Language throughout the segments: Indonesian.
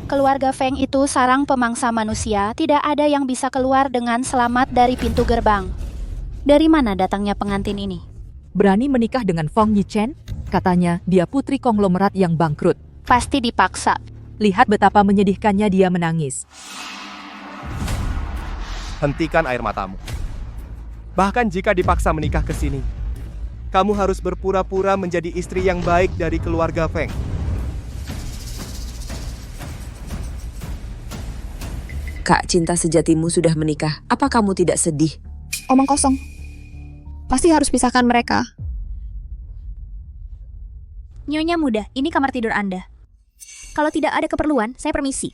Keluarga Feng itu sarang pemangsa manusia, tidak ada yang bisa keluar dengan selamat dari pintu gerbang. Dari mana datangnya pengantin ini? Berani menikah dengan Fong Yichen? Katanya dia putri konglomerat yang bangkrut. Pasti dipaksa. Lihat betapa menyedihkannya dia menangis. Hentikan air matamu. Bahkan jika dipaksa menikah ke sini, kamu harus berpura-pura menjadi istri yang baik dari keluarga Feng. Kak, cinta sejatimu sudah menikah. Apa kamu tidak sedih? Omong kosong. Pasti harus pisahkan mereka. Nyonya muda, ini kamar tidur Anda. Kalau tidak ada keperluan, saya permisi.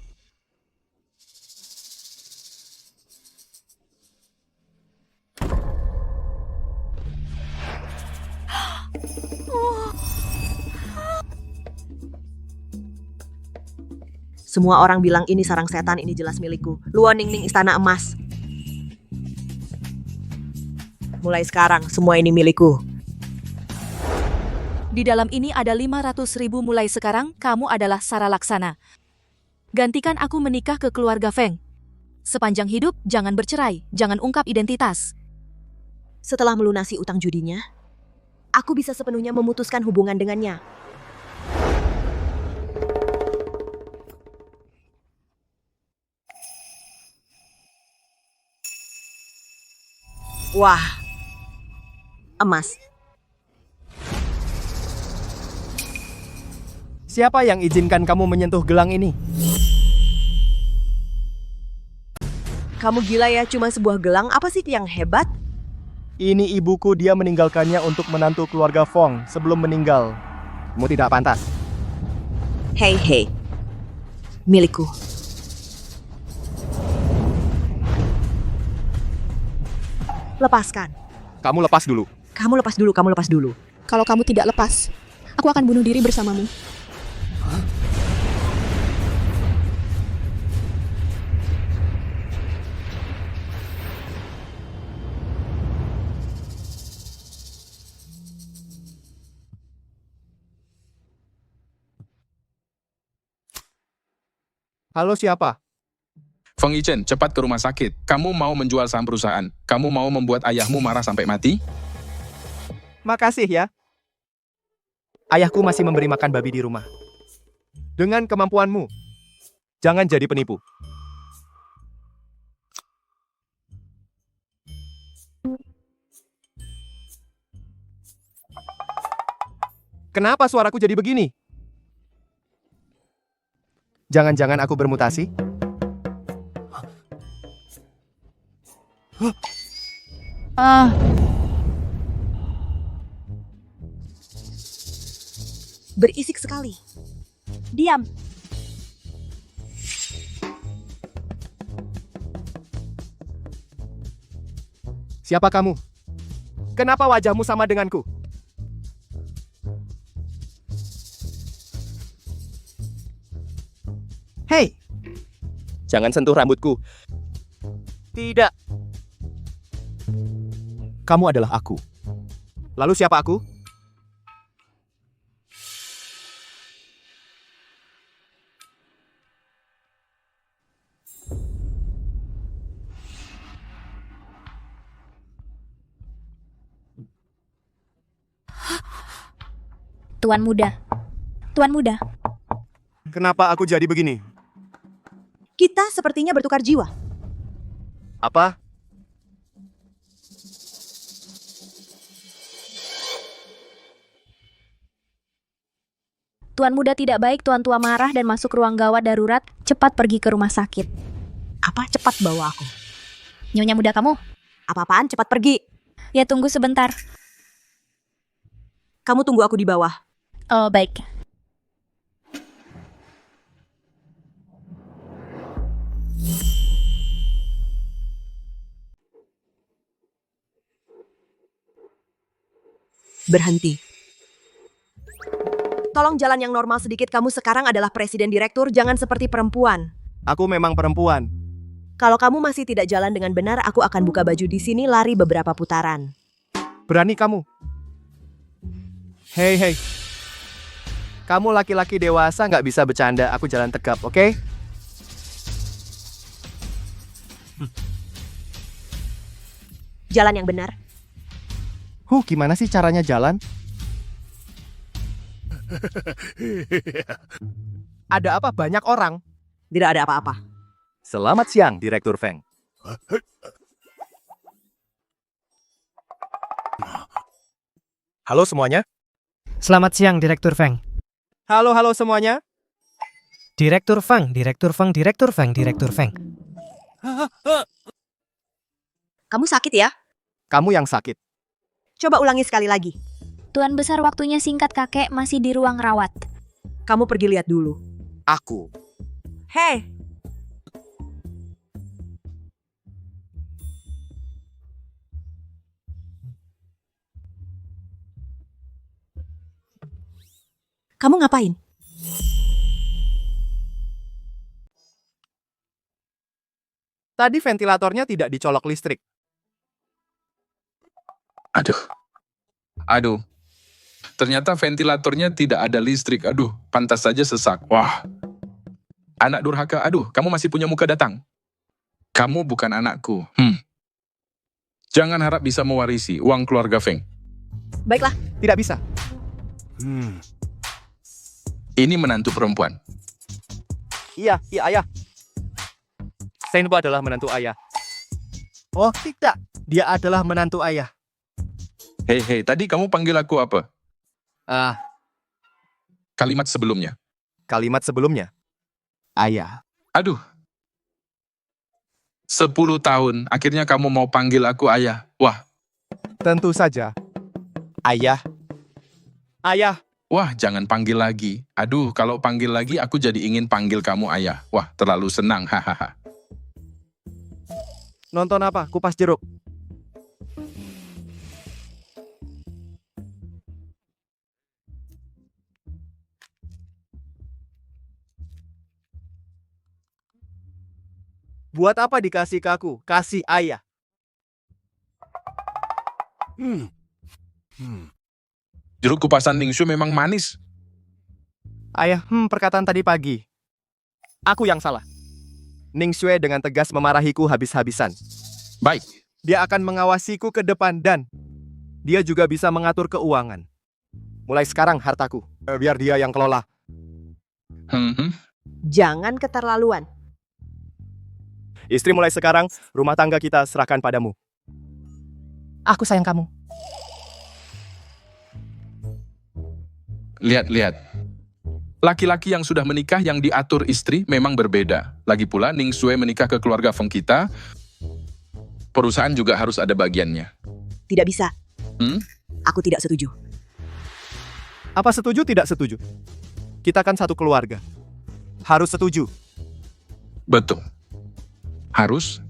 Semua orang bilang ini sarang setan, ini jelas milikku. Luan Ningning Istana Emas. Mulai sekarang, semua ini milikku. Di dalam ini ada 500.000 mulai sekarang, kamu adalah Sara Laksana. Gantikan aku menikah ke keluarga Feng. Sepanjang hidup, jangan bercerai, jangan ungkap identitas. Setelah melunasi utang judinya, aku bisa sepenuhnya memutuskan hubungan dengannya. Wah, emas. Siapa yang izinkan kamu menyentuh gelang ini? Kamu gila ya, cuma sebuah gelang, apa sih yang hebat? Ini ibuku, dia meninggalkannya untuk menantu keluarga Fong sebelum meninggal. Kamu tidak pantas. Hei, milikku. Lepaskan. Kamu lepas dulu. Kamu lepas dulu. Kalau kamu tidak lepas, aku akan bunuh diri bersamamu. Halo, siapa? Feng Yichen, cepat ke rumah sakit. Kamu mau menjual saham perusahaan. Kamu mau membuat ayahmu marah sampai mati? Makasih ya. Ayahku masih memberi makan babi di rumah. Dengan kemampuanmu, jangan jadi penipu. Kenapa suaraku jadi begini? Jangan-jangan aku bermutasi? Berisik sekali. Diam. Siapa kamu? Kenapa wajahmu sama denganku? Hei! Jangan sentuh rambutku. Tidak. Kamu adalah aku. Lalu siapa aku? Tuan muda. Kenapa aku jadi begini? Kita sepertinya bertukar jiwa. Apa? Tuan muda tidak baik, tuan tua marah dan masuk ruang gawat darurat. Cepat pergi ke rumah sakit. Apa? Cepat bawa aku. Nyonya muda kamu? Apa-apaan? Cepat pergi. Ya tunggu sebentar. Kamu tunggu aku di bawah. Oh, baik. Berhenti. Tolong jalan yang normal sedikit, kamu sekarang adalah presiden direktur, jangan seperti perempuan. Aku memang perempuan. Kalau kamu masih tidak jalan dengan benar, aku akan buka baju di sini, lari beberapa putaran. Berani kamu? Hei. Kamu laki-laki dewasa nggak bisa bercanda, aku jalan tegap, oke? Jalan yang benar. Gimana sih caranya jalan? Ada apa banyak orang? Tidak ada apa-apa. Selamat siang, Direktur Feng. Halo semuanya. Selamat siang, Direktur Feng. Halo semuanya. Direktur Feng, Direktur Feng, Direktur Feng, Direktur Feng. Kamu sakit ya? Kamu yang sakit. Coba ulangi sekali lagi. Tuan Besar, waktunya singkat, kakek masih di ruang rawat. Kamu pergi lihat dulu. Aku. Hei, kamu ngapain? Tadi ventilatornya tidak dicolok listrik. Aduh. Ternyata ventilatornya tidak ada listrik. Aduh, pantas saja sesak. Wah. Anak durhaka, aduh, kamu masih punya muka datang. Kamu bukan anakku. Jangan harap bisa mewarisi uang keluarga Feng. Baiklah, Tidak bisa. Ini menantu perempuan. Iya, ayah. Senpo adalah menantu ayah. Oh, tidak. Dia adalah menantu ayah. Hei, tadi kamu panggil aku apa? Kalimat sebelumnya. Kalimat sebelumnya. Ayah. Aduh. 10 tahun, akhirnya kamu mau panggil aku ayah. Wah, Tentu saja. Ayah. Ayah. wah jangan panggil lagi. Aduh, kalau panggil lagi aku jadi ingin panggil kamu ayah. Wah, terlalu senang, hahaha. Nonton apa? Kupas jeruk. Buat apa dikasih ke aku? Kasih ayah. Jeruk kupasan Ningshu memang manis. Ayah, perkataan tadi pagi. Aku yang salah. Ning Xue dengan tegas memarahiku habis-habisan. Baik, Dia akan mengawasiku ke depan dan dia juga bisa mengatur keuangan. Mulai sekarang hartaku. Biar dia yang kelola. jangan keterlaluan. Istri, mulai sekarang rumah tangga kita serahkan padamu. Aku sayang kamu. Lihat. Laki-laki yang sudah menikah yang diatur istri memang berbeda. Lagi pula Ning Xue menikah ke keluarga Feng kita. Perusahaan juga harus ada bagiannya. Tidak bisa. Hmm? Aku tidak setuju. Apa setuju tidak setuju? Kita kan satu keluarga. Harus setuju. Betul. Harus.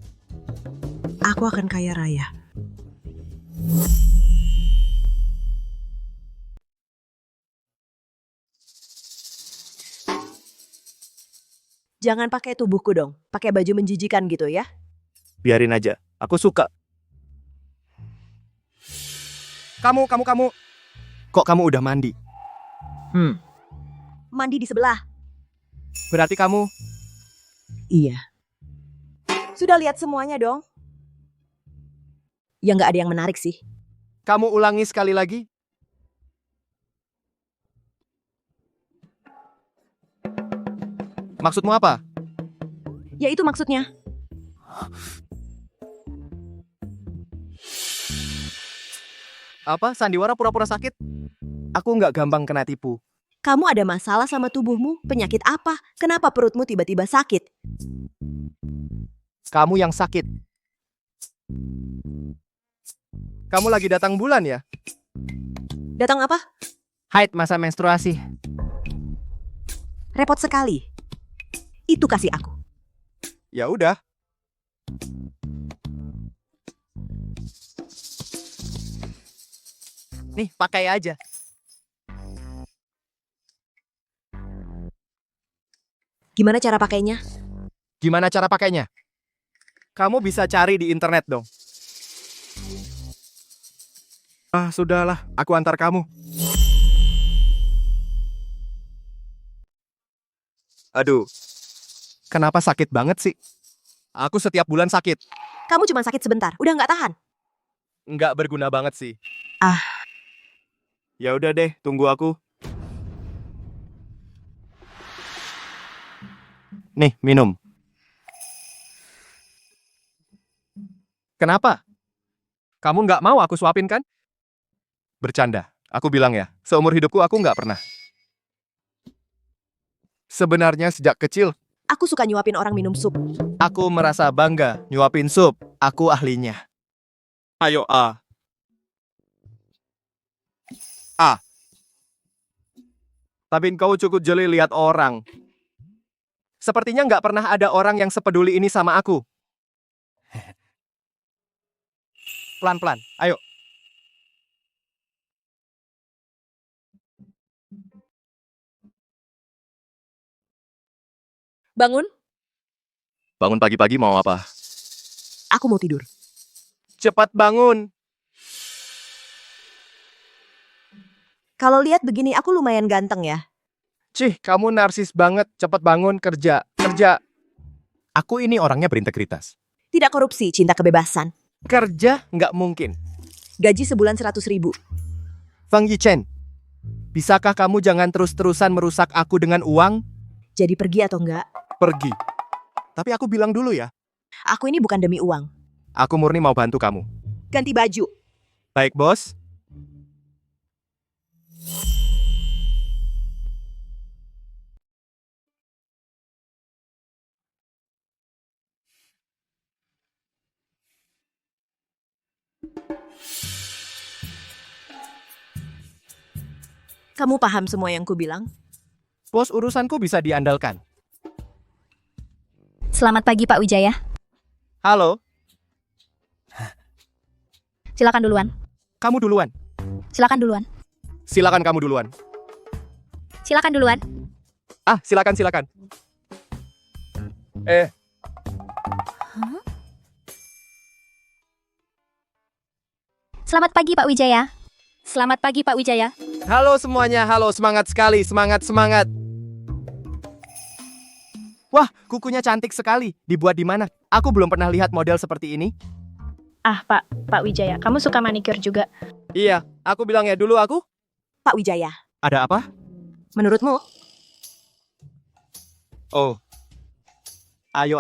Aku akan kaya raya. Jangan pakai tubuhku dong. Pakai baju menjijikan gitu ya. Biarin aja. Aku suka. Kamu. Kok kamu udah mandi? Mandi di sebelah. Berarti kamu... Iya. Sudah lihat semuanya dong. Ya nggak ada yang menarik sih. Kamu ulangi sekali lagi. Maksudmu apa? Ya itu maksudnya. Apa? Sandiwara pura-pura sakit? Aku nggak gampang kena tipu. Kamu ada masalah sama tubuhmu? Penyakit apa? Kenapa perutmu tiba-tiba sakit? Kamu yang sakit. Kamu lagi datang bulan ya? Datang apa? Haid, masa menstruasi. Repot sekali. Itu kasih aku. Ya udah. Nih, pakai aja. Gimana cara pakainya? Gimana cara pakainya? Kamu bisa cari di internet dong. Sudahlah, aku antar kamu. Aduh, kenapa sakit banget sih? Aku setiap bulan sakit. Kamu cuma sakit sebentar, udah nggak tahan. nggak berguna banget sih. Ah. Ya udah deh, tunggu aku. Nih, minum. Kenapa? Kamu nggak mau aku suapin kan? Bercanda. Aku bilang ya, seumur hidupku aku nggak pernah. Sebenarnya sejak kecil, Aku suka nyuapin orang minum sup. aku merasa bangga nyuapin sup. Aku ahlinya. Ayo, A. A. Tapi kau cukup jeli lihat orang. Sepertinya nggak pernah ada orang yang sepeduli ini sama aku. Pelan-pelan, ayo. Bangun, Bangun pagi-pagi mau apa? aku mau tidur. Cepat bangun. Kalau lihat begini, aku lumayan ganteng ya. Cih, kamu narsis banget. Cepat bangun, kerja. Kerja. Aku ini orangnya berintegritas. Tidak korupsi, cinta kebebasan. Kerja nggak mungkin. Gaji sebulan 100.000. Fang Yichen, bisakah kamu jangan terus-terusan merusak aku dengan uang? Jadi pergi atau enggak? Pergi. Tapi aku bilang dulu ya. Aku ini bukan demi uang. Aku murni mau bantu kamu. Ganti baju. Baik, bos. Kamu paham semua yang ku bilang? Bos, urusanku bisa diandalkan. Selamat pagi Pak Wijaya. Halo, Silakan duluan. kamu duluan. Silakan duluan. Silakan kamu duluan. Silakan duluan. Ah, silakan. Selamat pagi Pak Wijaya. Selamat pagi Pak Wijaya. Halo semuanya, halo, semangat sekali, semangat. Wah, kukunya cantik sekali. Dibuat di mana? Aku belum pernah lihat model seperti ini. Ah, Pak Wijaya, kamu suka manicure juga? Iya, aku bilang ya dulu aku. Pak Wijaya, Ada apa? menurutmu? Oh. Ayo.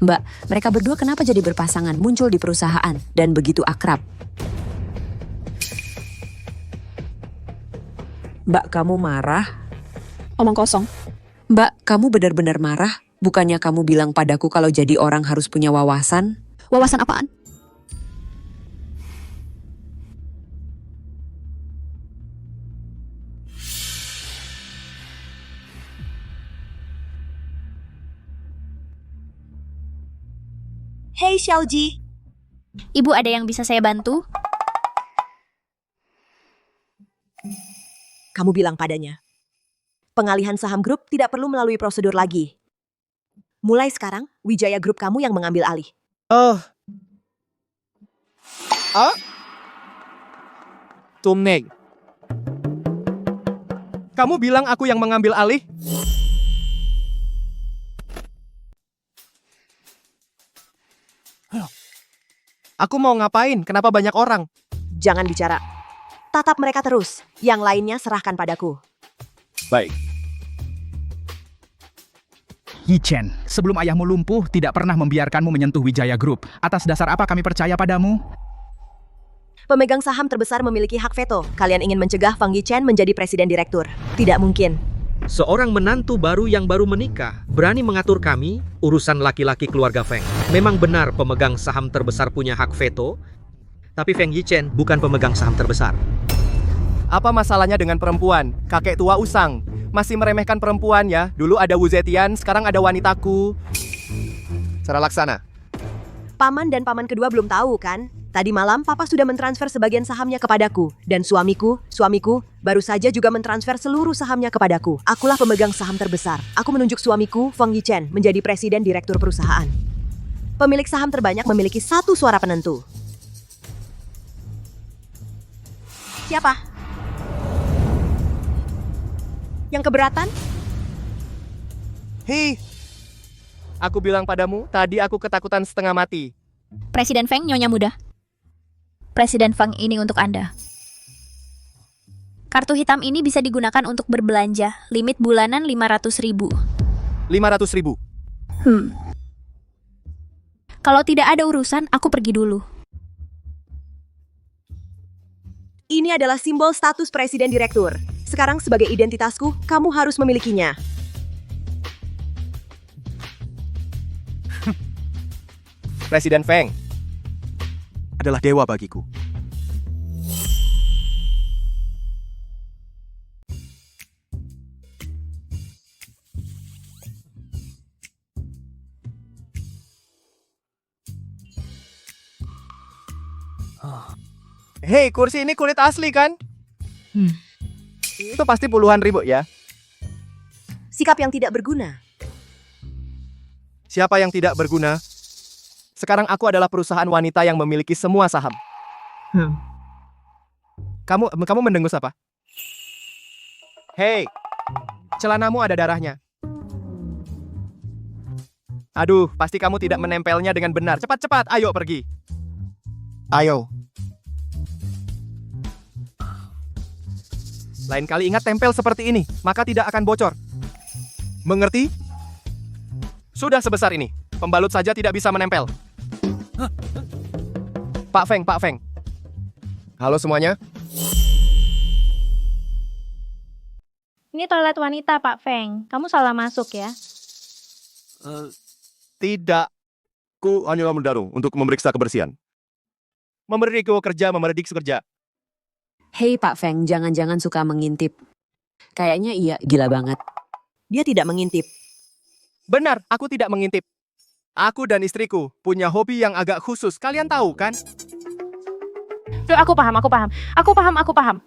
Mbak, mereka berdua kenapa jadi berpasangan muncul di perusahaan dan begitu akrab? Mbak, kamu marah? Omong kosong. Mbak, kamu benar-benar marah? Bukannya kamu bilang padaku kalau jadi orang harus punya wawasan? Wawasan apaan? Hey Xiaoji. Ibu ada yang bisa saya bantu? Kamu bilang padanya. Pengalihan saham grup tidak perlu melalui prosedur lagi. Mulai sekarang, Wijaya Group kamu yang mengambil alih. Oh. Ah? Tumneg. Kamu bilang aku yang mengambil alih? Aku mau ngapain? Kenapa banyak orang? Jangan bicara. Tatap mereka terus. Yang lainnya serahkan padaku. Baik. Yichen, sebelum ayahmu lumpuh, tidak pernah membiarkanmu menyentuh Wijaya Group. Atas dasar apa kami percaya padamu? Pemegang saham terbesar memiliki hak veto. Kalian ingin mencegah Fang Yichen menjadi presiden direktur. Tidak mungkin. Seorang menantu baru yang baru menikah berani mengatur kami, urusan laki-laki keluarga Feng. Memang benar pemegang saham terbesar punya hak veto, tapi Feng Yichen bukan pemegang saham terbesar. Apa masalahnya dengan perempuan? Kakek tua usang. Masih meremehkan perempuan ya? Dulu ada Wu Zetian, sekarang ada wanitaku. Cara laksana. Paman dan paman kedua belum tahu kan? Tadi malam papa sudah mentransfer sebagian sahamnya kepadaku. Dan suamiku, baru saja juga mentransfer seluruh sahamnya kepadaku. Akulah pemegang saham terbesar. Aku menunjuk suamiku, Feng Yichen, menjadi presiden direktur perusahaan. Pemilik saham terbanyak memiliki satu suara penentu. Siapa? Yang keberatan? Hei, Aku bilang padamu, tadi aku ketakutan setengah mati. Presiden Feng, Nyonya Muda. Presiden Feng ini untuk Anda. Kartu hitam ini bisa digunakan untuk berbelanja. Limit bulanan 500.000. 500.000. Kalau tidak ada urusan, aku pergi dulu. Ini adalah simbol status presiden direktur. Sekarang sebagai identitasku, kamu harus memilikinya. Presiden Feng adalah dewa bagiku. Hei, kursi ini kulit asli kan? Itu pasti puluhan ribu ya. Sikap yang tidak berguna. Siapa yang tidak berguna? Sekarang aku adalah perusahaan wanita yang memiliki semua saham. Kamu mendengus apa? Hei, celanamu ada darahnya. Aduh, pasti kamu tidak menempelnya dengan benar. Cepat-cepat, ayo pergi. Ayo. Lain kali ingat tempel seperti ini, maka tidak akan bocor. Mengerti? Sudah sebesar ini, pembalut saja tidak bisa menempel. Pak Feng. Halo semuanya. Ini toilet wanita, Pak Feng. Kamu salah masuk ya. Tidak. Ku hanya mendaru untuk memeriksa kebersihan. Memeridik kerja. Hei Pak Feng, jangan-jangan suka mengintip. Kayaknya iya, gila banget. Dia tidak mengintip. Benar, aku tidak mengintip. Aku dan istriku punya hobi yang agak khusus. Kalian tahu kan? Duh, aku paham.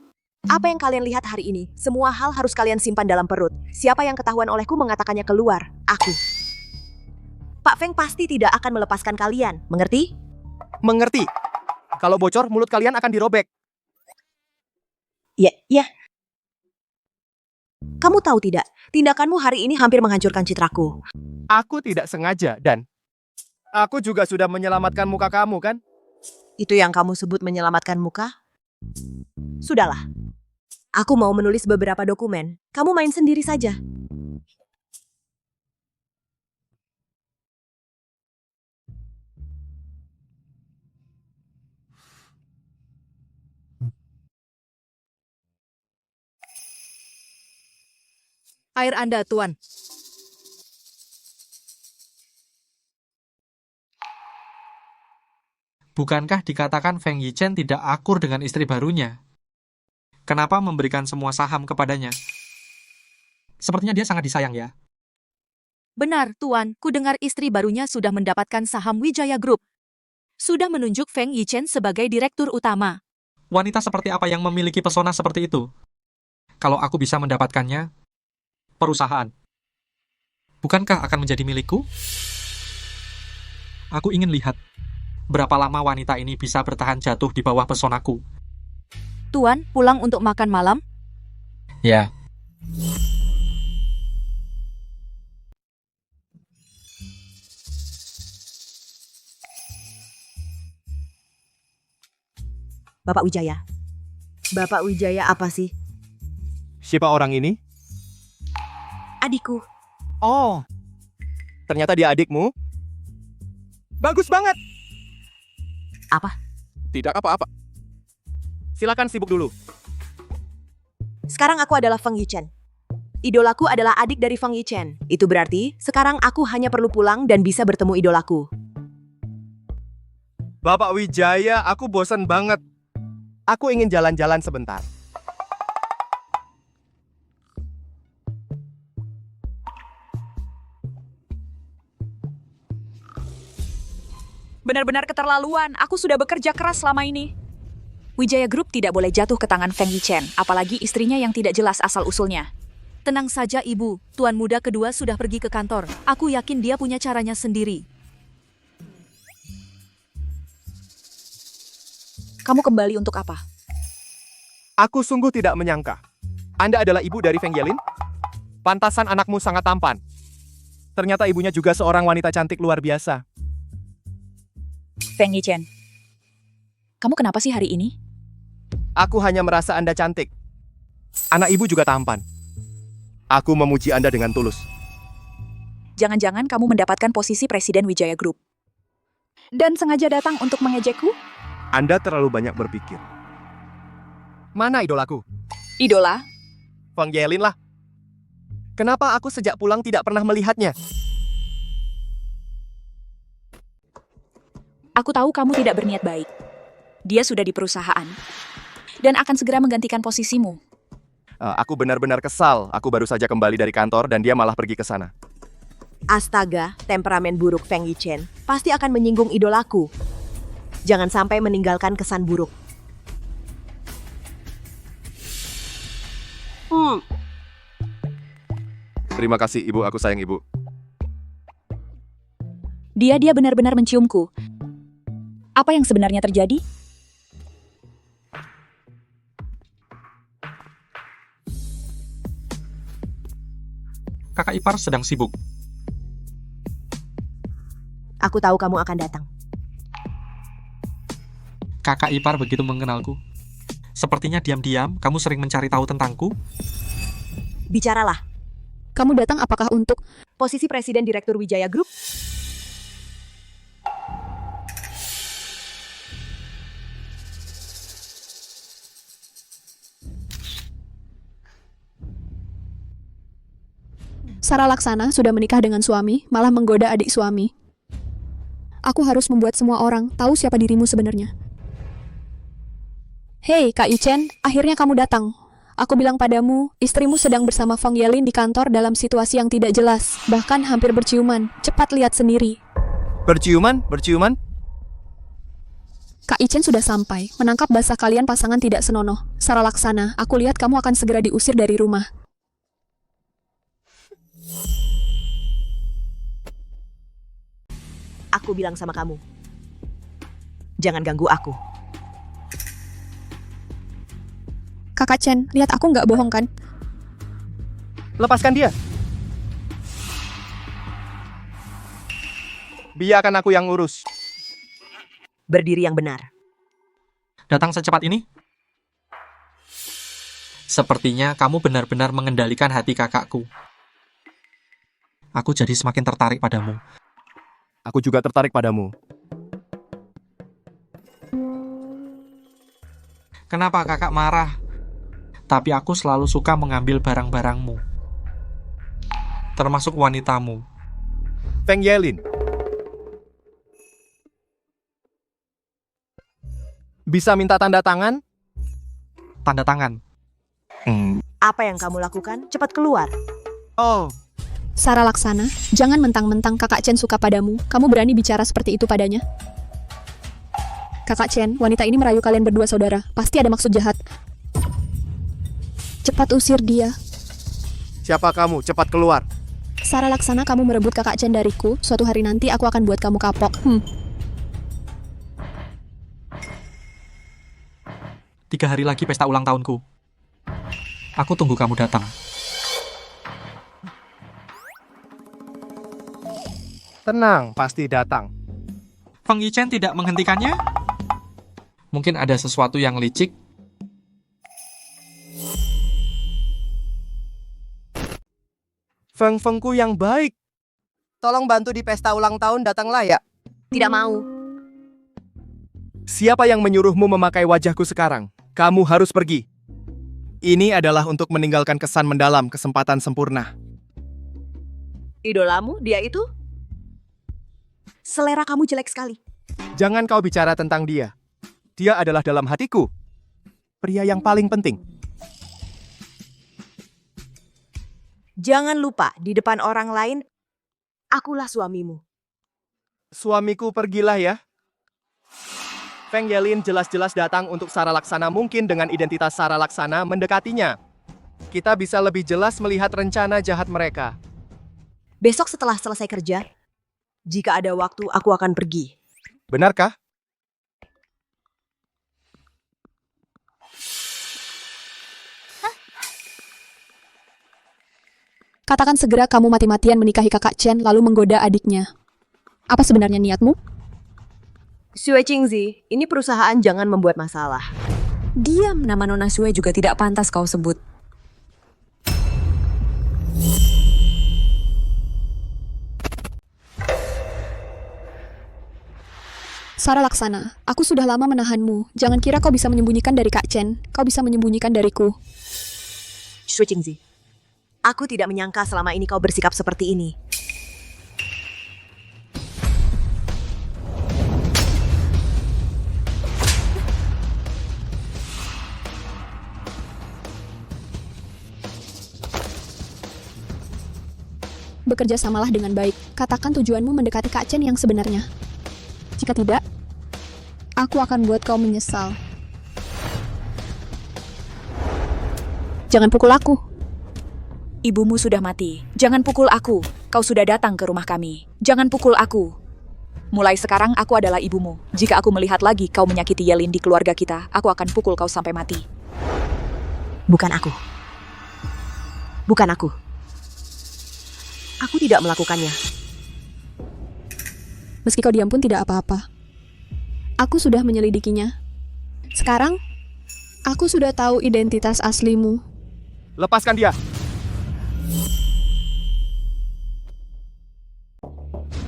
Apa yang kalian lihat hari ini, semua hal harus kalian simpan dalam perut. Siapa yang ketahuan olehku mengatakannya keluar? Aku. Pak Feng pasti tidak akan melepaskan kalian, mengerti? Mengerti. Kalau bocor, mulut kalian akan dirobek. Ya. Kamu tahu tidak, tindakanmu hari ini hampir menghancurkan citraku. Aku tidak sengaja dan aku juga sudah menyelamatkan muka kamu kan? Itu yang kamu sebut menyelamatkan muka? Sudahlah. Aku mau menulis beberapa dokumen. Kamu main sendiri saja. Air Anda, Tuan. Bukankah dikatakan Feng Yichen tidak akur dengan istri barunya? Kenapa memberikan semua saham kepadanya? Sepertinya dia sangat disayang ya. Benar, Tuan. Ku dengar istri barunya sudah mendapatkan saham Wijaya Group. Sudah menunjuk Feng Yichen sebagai direktur utama. Wanita seperti apa yang memiliki pesona seperti itu? Kalau aku bisa mendapatkannya, perusahaan, bukankah akan menjadi milikku? Aku ingin lihat berapa lama wanita ini bisa bertahan jatuh di bawah pesonaku. Tuan, pulang untuk makan malam? Ya. Bapak Wijaya. Bapak Wijaya apa sih? Siapa orang ini? Adikku. Oh, ternyata dia adikmu? Bagus banget. Apa? Tidak apa-apa. Silakan sibuk dulu. Sekarang aku adalah Feng Yichen. Idolaku adalah adik dari Feng Yichen. Itu berarti, sekarang aku hanya perlu pulang dan bisa bertemu idolaku. Bapak Wijaya, aku bosan banget. Aku ingin jalan-jalan sebentar. Benar-benar keterlaluan. Aku sudah bekerja keras selama ini. Wijaya Group tidak boleh jatuh ke tangan Feng Yichen, apalagi istrinya yang tidak jelas asal-usulnya. Tenang saja, Ibu. Tuan muda kedua sudah pergi ke kantor. Aku yakin dia punya caranya sendiri. Kamu kembali untuk apa? Aku sungguh tidak menyangka. Anda adalah ibu dari Feng Yelin? Pantasan anakmu sangat tampan. Ternyata ibunya juga seorang wanita cantik luar biasa. Feng Yichen, kamu kenapa sih hari ini? Aku hanya merasa Anda cantik. Anak ibu juga tampan. Aku memuji Anda dengan tulus. Jangan-jangan kamu mendapatkan posisi Presiden Wijaya Group. Dan sengaja datang untuk mengejekku? Anda terlalu banyak berpikir. Mana idolaku? Idola? Feng Yelin lah. Kenapa aku sejak pulang tidak pernah melihatnya? Aku tahu kamu tidak berniat baik. Dia sudah di perusahaan. Dan akan segera menggantikan posisimu. Aku benar-benar kesal. Aku baru saja kembali dari kantor dan dia malah pergi ke sana. Astaga, temperamen buruk Feng Yichen pasti akan menyinggung idolaku. Jangan sampai meninggalkan kesan buruk. Terima kasih, Ibu. Aku sayang Ibu. Dia benar-benar menciumku. Apa yang sebenarnya terjadi? Kakak ipar sedang sibuk. Aku tahu kamu akan datang. Kakak ipar begitu mengenalku. Sepertinya diam-diam kamu sering mencari tahu tentangku. Bicaralah. Kamu datang apakah untuk posisi Presiden Direktur Wijaya Group? Sara Laksana sudah menikah dengan suami, malah menggoda adik suami. Aku harus membuat semua orang tahu siapa dirimu sebenarnya. Hei, Kak Yichen, akhirnya kamu datang. Aku bilang padamu, istrimu sedang bersama Feng Yelin di kantor dalam situasi yang tidak jelas, bahkan hampir berciuman. Cepat lihat sendiri. Berciuman? Berciuman? Kak Yichen sudah sampai, menangkap basah kalian pasangan tidak senonoh. Sara Laksana, aku lihat kamu akan segera diusir dari rumah. Aku bilang sama kamu, jangan ganggu aku. Kakak Chen, lihat aku nggak bohong kan? Lepaskan dia. Biarkan aku yang urus. Berdiri yang benar. Datang secepat ini? Sepertinya kamu benar-benar mengendalikan hati kakakku. Aku jadi semakin tertarik padamu. Aku juga tertarik padamu. Kenapa kakak marah? Tapi aku selalu suka mengambil barang-barangmu. Termasuk wanitamu. Feng Yelin. Bisa minta tanda tangan? Tanda tangan. Apa yang kamu lakukan? Cepat keluar. Oh. Sara Laksana, jangan mentang-mentang Kakak Chen suka padamu. Kamu berani bicara seperti itu padanya? Kakak Chen, wanita ini merayu kalian berdua saudara. Pasti ada maksud jahat. Cepat usir dia. Siapa kamu? Cepat keluar. Sara Laksana, kamu merebut Kakak Chen dariku. Suatu hari nanti aku akan buat kamu kapok. 3 hari lagi pesta ulang tahunku. Aku tunggu kamu datang. Tenang, pasti datang. Feng Yichen tidak menghentikannya? Mungkin ada sesuatu yang licik. Feng-fengku yang baik. Tolong bantu di pesta ulang tahun, datanglah ya. Tidak mau. Siapa yang menyuruhmu memakai wajahku sekarang? Kamu harus pergi. Ini adalah untuk meninggalkan kesan mendalam, kesempatan sempurna. Idolamu, dia itu? Selera kamu jelek sekali. Jangan kau bicara tentang dia. Dia adalah dalam hatiku. Pria yang paling penting. Jangan lupa, di depan orang lain, akulah suamimu. Suamiku pergilah ya. Feng Yelin jelas-jelas datang untuk Sara Laksana, mungkin dengan identitas Sara Laksana mendekatinya. Kita bisa lebih jelas melihat rencana jahat mereka. Besok setelah selesai kerja, jika ada waktu aku akan pergi. Benarkah? Katakan segera kamu mati-matian menikahi kakak Chen lalu menggoda adiknya. Apa sebenarnya niatmu? Xue Qingzi, ini perusahaan jangan membuat masalah. Diam, nama Nona Xue juga tidak pantas kau sebut. Sara Laksana, aku sudah lama menahanmu. Jangan kira kau bisa menyembunyikan dari Kak Chen. Kau bisa menyembunyikan dariku. Xue Qingzi, aku tidak menyangka selama ini kau bersikap seperti ini. Bekerja samalah dengan baik. Katakan tujuanmu mendekati Kak Chen yang sebenarnya. Jika tidak, aku akan buat kau menyesal. Jangan pukul aku. Ibumu sudah mati. Jangan pukul aku. Kau sudah datang ke rumah kami. Jangan pukul aku. Mulai sekarang aku adalah ibumu. Jika aku melihat lagi kau menyakiti Yelin di keluarga kita, aku akan pukul kau sampai mati. Bukan aku. Bukan aku. Aku tidak melakukannya. Meski kau diam pun tidak apa-apa. Aku sudah menyelidikinya. Sekarang, aku sudah tahu identitas aslimu. Lepaskan dia.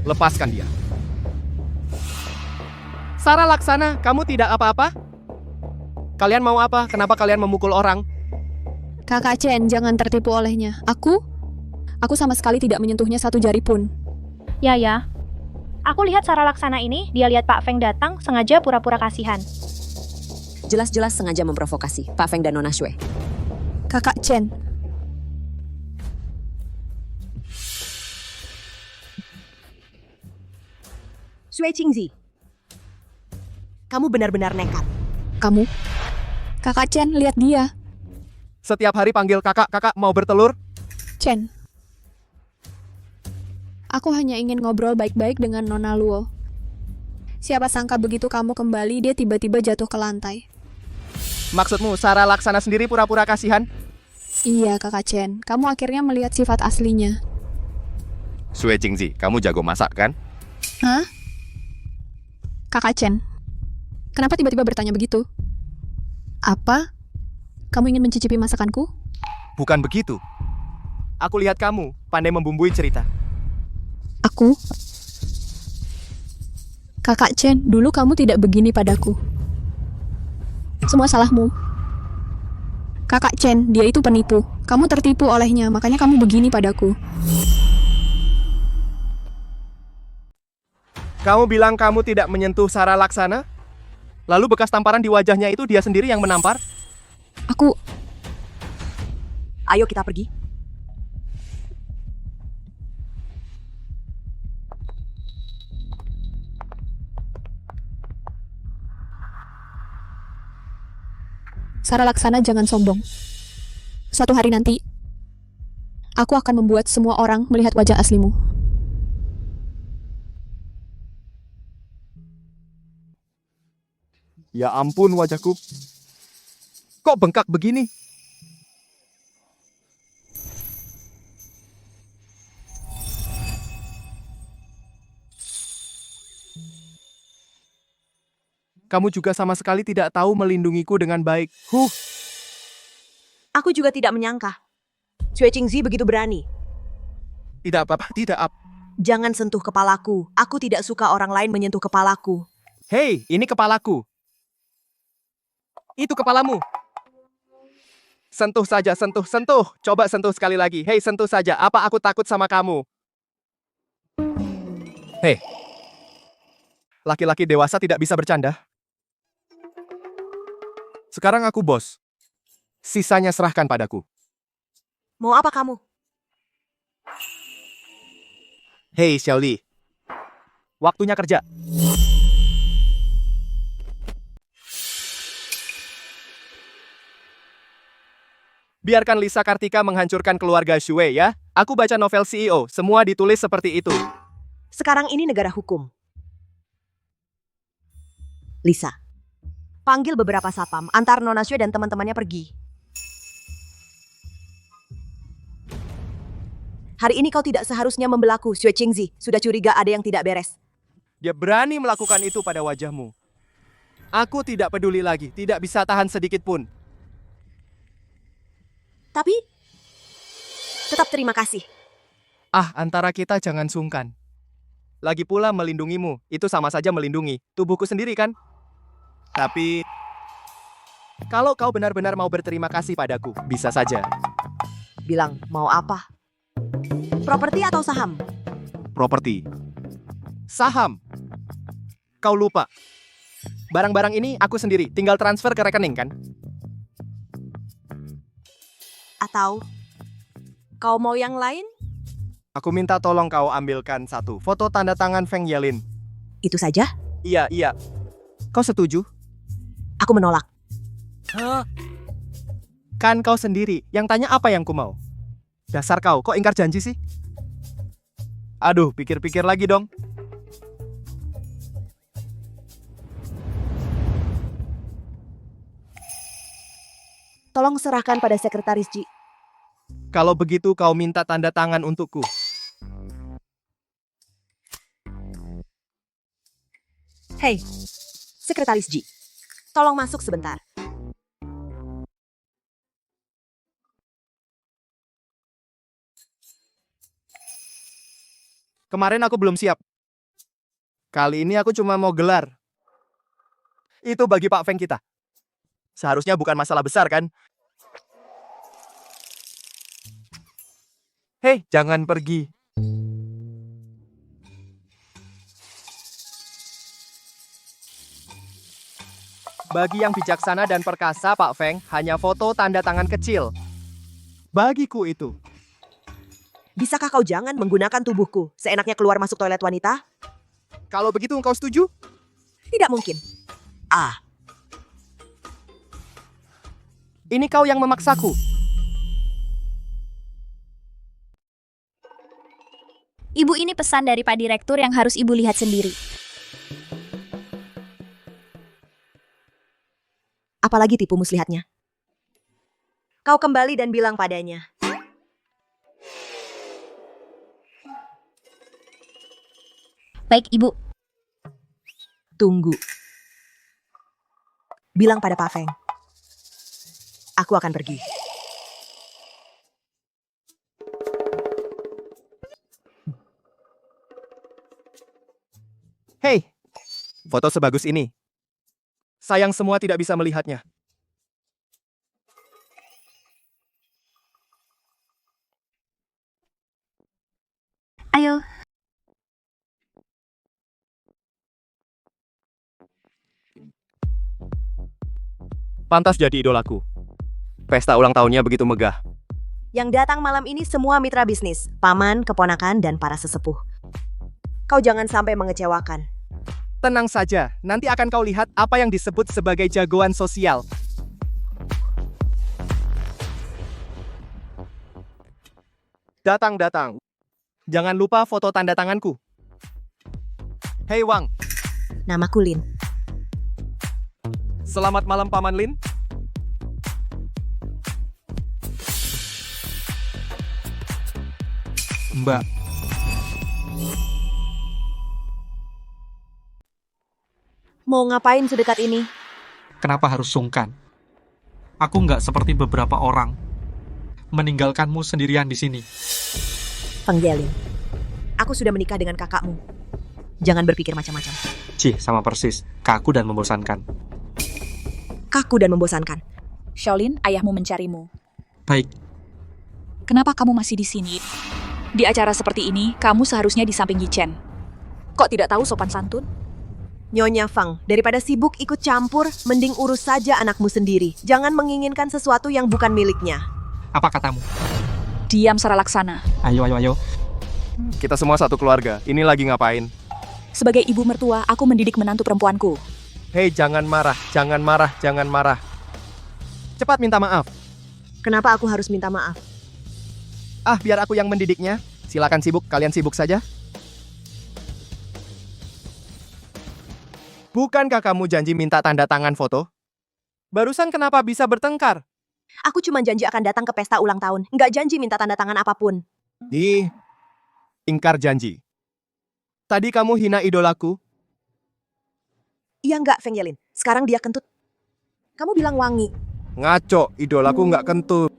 Lepaskan dia. Sara Laksana, kamu tidak apa-apa? Kalian mau apa? Kenapa kalian memukul orang? Kakak Chen, jangan tertipu olehnya. Aku sama sekali tidak menyentuhnya satu jari pun. Ya. Aku lihat Sara Laksana ini, dia lihat Pak Feng datang, sengaja pura-pura kasihan. Jelas-jelas sengaja memprovokasi Pak Feng dan Nona Xue. Kakak Chen. Xue Qingzi, kamu benar-benar nekat. Kamu? Kakak Chen, lihat dia. Setiap hari panggil kakak mau bertelur? Chen. Aku hanya ingin ngobrol baik-baik dengan Nona Luo. Siapa sangka begitu kamu kembali, dia tiba-tiba jatuh ke lantai. Maksudmu Sara Laksana sendiri pura-pura kasihan? Iya, Kakak Chen. Kamu akhirnya melihat sifat aslinya. Xue Qingzi, kamu jago masak kan? Hah? Kakak Chen, kenapa tiba-tiba bertanya begitu? Apa? Kamu ingin mencicipi masakanku? Bukan begitu. Aku lihat kamu pandai membumbui cerita. Aku? Kakak Chen, dulu kamu tidak begini padaku. Semua salahmu. Kakak Chen, dia itu penipu. Kamu tertipu olehnya, makanya kamu begini padaku. Kamu bilang kamu tidak menyentuh Sara Laksana? Lalu bekas tamparan di wajahnya itu dia sendiri yang menampar? Ayo kita pergi. Sara Laksana, jangan sombong. Suatu hari nanti, aku akan membuat semua orang melihat wajah aslimu. Ya ampun wajahku. Kok bengkak begini? Kamu juga sama sekali tidak tahu melindungiku dengan baik. Aku juga tidak menyangka. Xue Qingzi begitu berani. Tidak apa-apa, tidak apa. Jangan sentuh kepalaku. Aku tidak suka orang lain menyentuh kepalaku. Hei, ini kepalaku. Itu kepalamu. Sentuh saja, sentuh. Coba sentuh sekali lagi. Hei, sentuh saja. Apa aku takut sama kamu? Hei. Laki-laki dewasa tidak bisa bercanda. Sekarang aku bos. Sisanya serahkan padaku. Mau apa kamu? Hei, Xiaoli. Waktunya kerja. Biarkan Lisa Kartika menghancurkan keluarga Xue ya. Aku baca novel CEO, semua ditulis seperti itu. Sekarang ini negara hukum. Lisa, panggil beberapa satpam, antar Nona Xue dan teman-temannya pergi. Hari ini kau tidak seharusnya membelaku, Xue Qingzi. Sudah curiga ada yang tidak beres. Dia berani melakukan itu pada wajahmu. Aku tidak peduli lagi, tidak bisa tahan sedikit pun. Tapi, tetap terima kasih. Antara kita jangan sungkan. Lagi pula melindungimu, itu sama saja melindungi tubuhku sendiri kan? Tapi, kalau kau benar-benar mau berterima kasih padaku, bisa saja. Bilang, mau apa? Properti atau saham? Properti. Saham. Kau lupa. Barang-barang ini aku sendiri, tinggal transfer ke rekening kan? Atau, kau mau yang lain? Aku minta tolong kau ambilkan satu foto tanda tangan Feng Yelin. Itu saja? Iya. Kau setuju? Aku menolak. Kan kau sendiri yang tanya apa yang ku mau. Dasar kau, kok ingkar janji sih? Aduh, pikir-pikir lagi dong. Tolong serahkan pada sekretaris Ji. Kalau begitu kau minta tanda tangan untukku. Hei, sekretaris Ji. Tolong masuk sebentar. Kemarin aku belum siap. Kali ini aku cuma mau gelar. Itu bagi Pak Feng kita. Seharusnya bukan masalah besar kan? Hei, jangan pergi. Bagi yang bijaksana dan perkasa, Pak Feng, hanya foto tanda tangan kecil. Bagiku itu. Bisakah kau jangan menggunakan tubuhku seenaknya keluar masuk toilet wanita? Kalau begitu engkau setuju? Tidak mungkin. Ini kau yang memaksaku. Ibu, ini pesan dari Pak Direktur yang harus Ibu lihat sendiri. Apalagi tipu muslihatnya. Kau kembali dan bilang padanya. Baik, Ibu. Tunggu. Bilang pada Pak Feng. Aku akan pergi. Hei, foto sebagus ini. Sayang semua tidak bisa melihatnya. Ayo. Pantas jadi idolaku. Pesta ulang tahunnya begitu megah. Yang datang malam ini semua mitra bisnis, paman, keponakan, dan para sesepuh. Kau jangan sampai mengecewakan. Tenang saja, nanti akan kau lihat apa yang disebut sebagai jagoan sosial. Datang. Jangan lupa foto tanda tanganku. Hei Wang. Namaku Lin. Selamat malam Paman Lin. Mbak, Mau ngapain sedekat ini? kenapa harus sungkan? Aku nggak seperti beberapa orang. Meninggalkanmu sendirian di sini. Feng Yelin. Aku sudah menikah dengan kakakmu. Jangan berpikir macam-macam. Sama persis. Kaku dan membosankan. Kaku dan membosankan. Shaolin, ayahmu mencarimu. Baik, Kenapa kamu masih di sini? Di acara seperti ini, kamu seharusnya di samping Yi Chen. Kok tidak tahu sopan santun? Nyonya Fang, daripada sibuk ikut campur, mending urus saja anakmu sendiri. Jangan menginginkan sesuatu yang bukan miliknya. apa katamu? Diam, Sara Laksana. Ayo. Kita semua satu keluarga. Ini lagi ngapain? Sebagai ibu mertua, aku mendidik menantu perempuanku. Hei, jangan marah. Cepat minta maaf. Kenapa aku harus minta maaf? Biar aku yang mendidiknya. Silakan sibuk, kalian sibuk saja. Bukankah kamu janji minta tanda tangan foto? Barusan kenapa bisa bertengkar? Aku cuma janji akan datang ke pesta ulang tahun. Nggak janji minta tanda tangan apapun. Ingkar janji. Tadi kamu hina idolaku. Iya enggak, Feng Yelin. Sekarang dia kentut. Kamu bilang wangi. Ngaco, idolaku nggak kentut.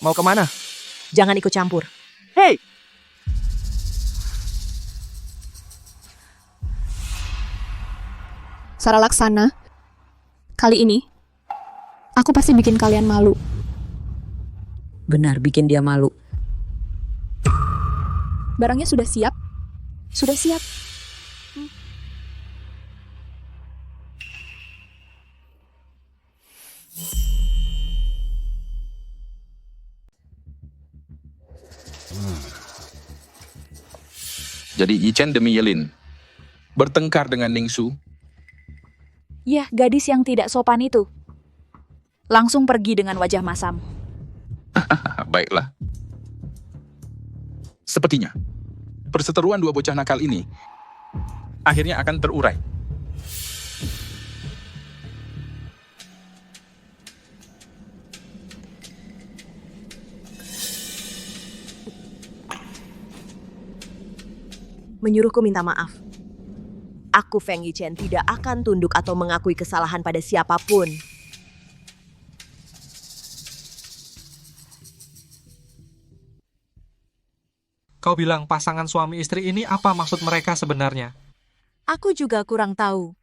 Mau kemana? Jangan ikut campur. Hei! Sara Laksana, kali ini, aku pasti bikin kalian malu. Benar, bikin dia malu. Barangnya sudah siap? Sudah siap. Jadi Yichen demi Yelin bertengkar dengan Ningsu. Yah, gadis yang tidak sopan itu. Langsung pergi dengan wajah masam. Baiklah. Sepertinya perseteruan dua bocah nakal ini akhirnya akan terurai. Menyuruhku minta maaf. Aku, Feng Yichen, tidak akan tunduk atau mengakui kesalahan pada siapapun. Kau bilang pasangan suami istri ini apa maksud mereka sebenarnya? Aku juga kurang tahu.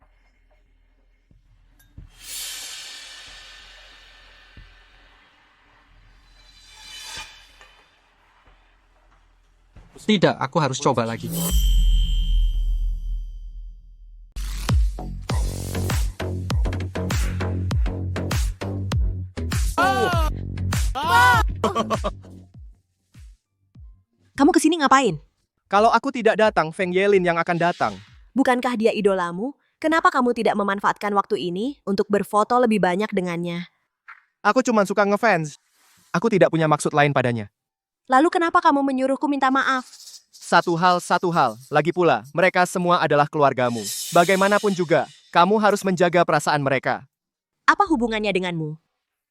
Tidak, aku harus coba lagi. Kamu kesini ngapain? Kalau aku tidak datang, Feng Yelin yang akan datang. Bukankah dia idolamu? Kenapa kamu tidak memanfaatkan waktu ini untuk berfoto lebih banyak dengannya? Aku cuma suka ngefans. Aku tidak punya maksud lain padanya. Lalu kenapa kamu menyuruhku minta maaf? Satu hal. Lagi pula, mereka semua adalah keluargamu. Bagaimanapun juga, kamu harus menjaga perasaan mereka. Apa hubungannya denganmu?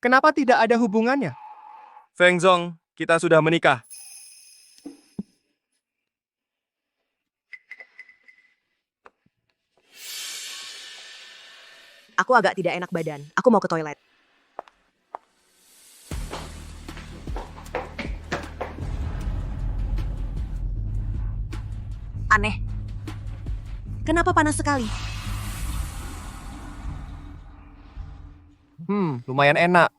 Kenapa tidak ada hubungannya? Feng Zong, kita sudah menikah. Aku agak tidak enak badan. Aku mau ke toilet. Aneh. Kenapa panas sekali? Lumayan enak.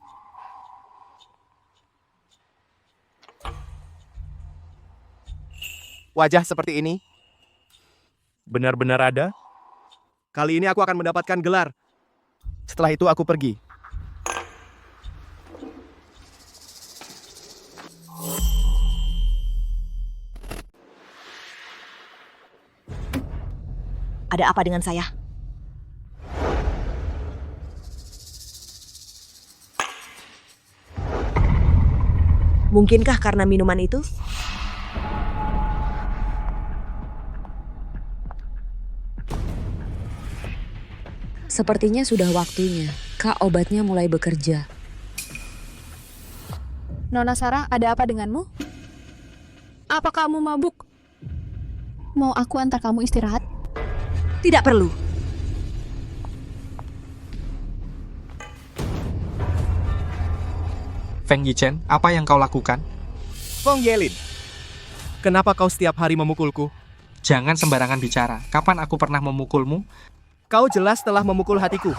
Wajah seperti ini? Benar-benar ada? Kali ini aku akan mendapatkan gelar. Setelah itu aku pergi. Ada apa dengan saya? Mungkinkah karena minuman itu? Sepertinya sudah waktunya. Kak, obatnya mulai bekerja. Nona Sarah, ada apa denganmu? Apa kamu mabuk? Mau aku antar kamu istirahat? Tidak perlu. Feng Yichen, apa yang kau lakukan? Feng Yelin, kenapa kau setiap hari memukulku? Jangan sembarangan bicara. Kapan aku pernah memukulmu? Kau jelas telah memukul hatiku.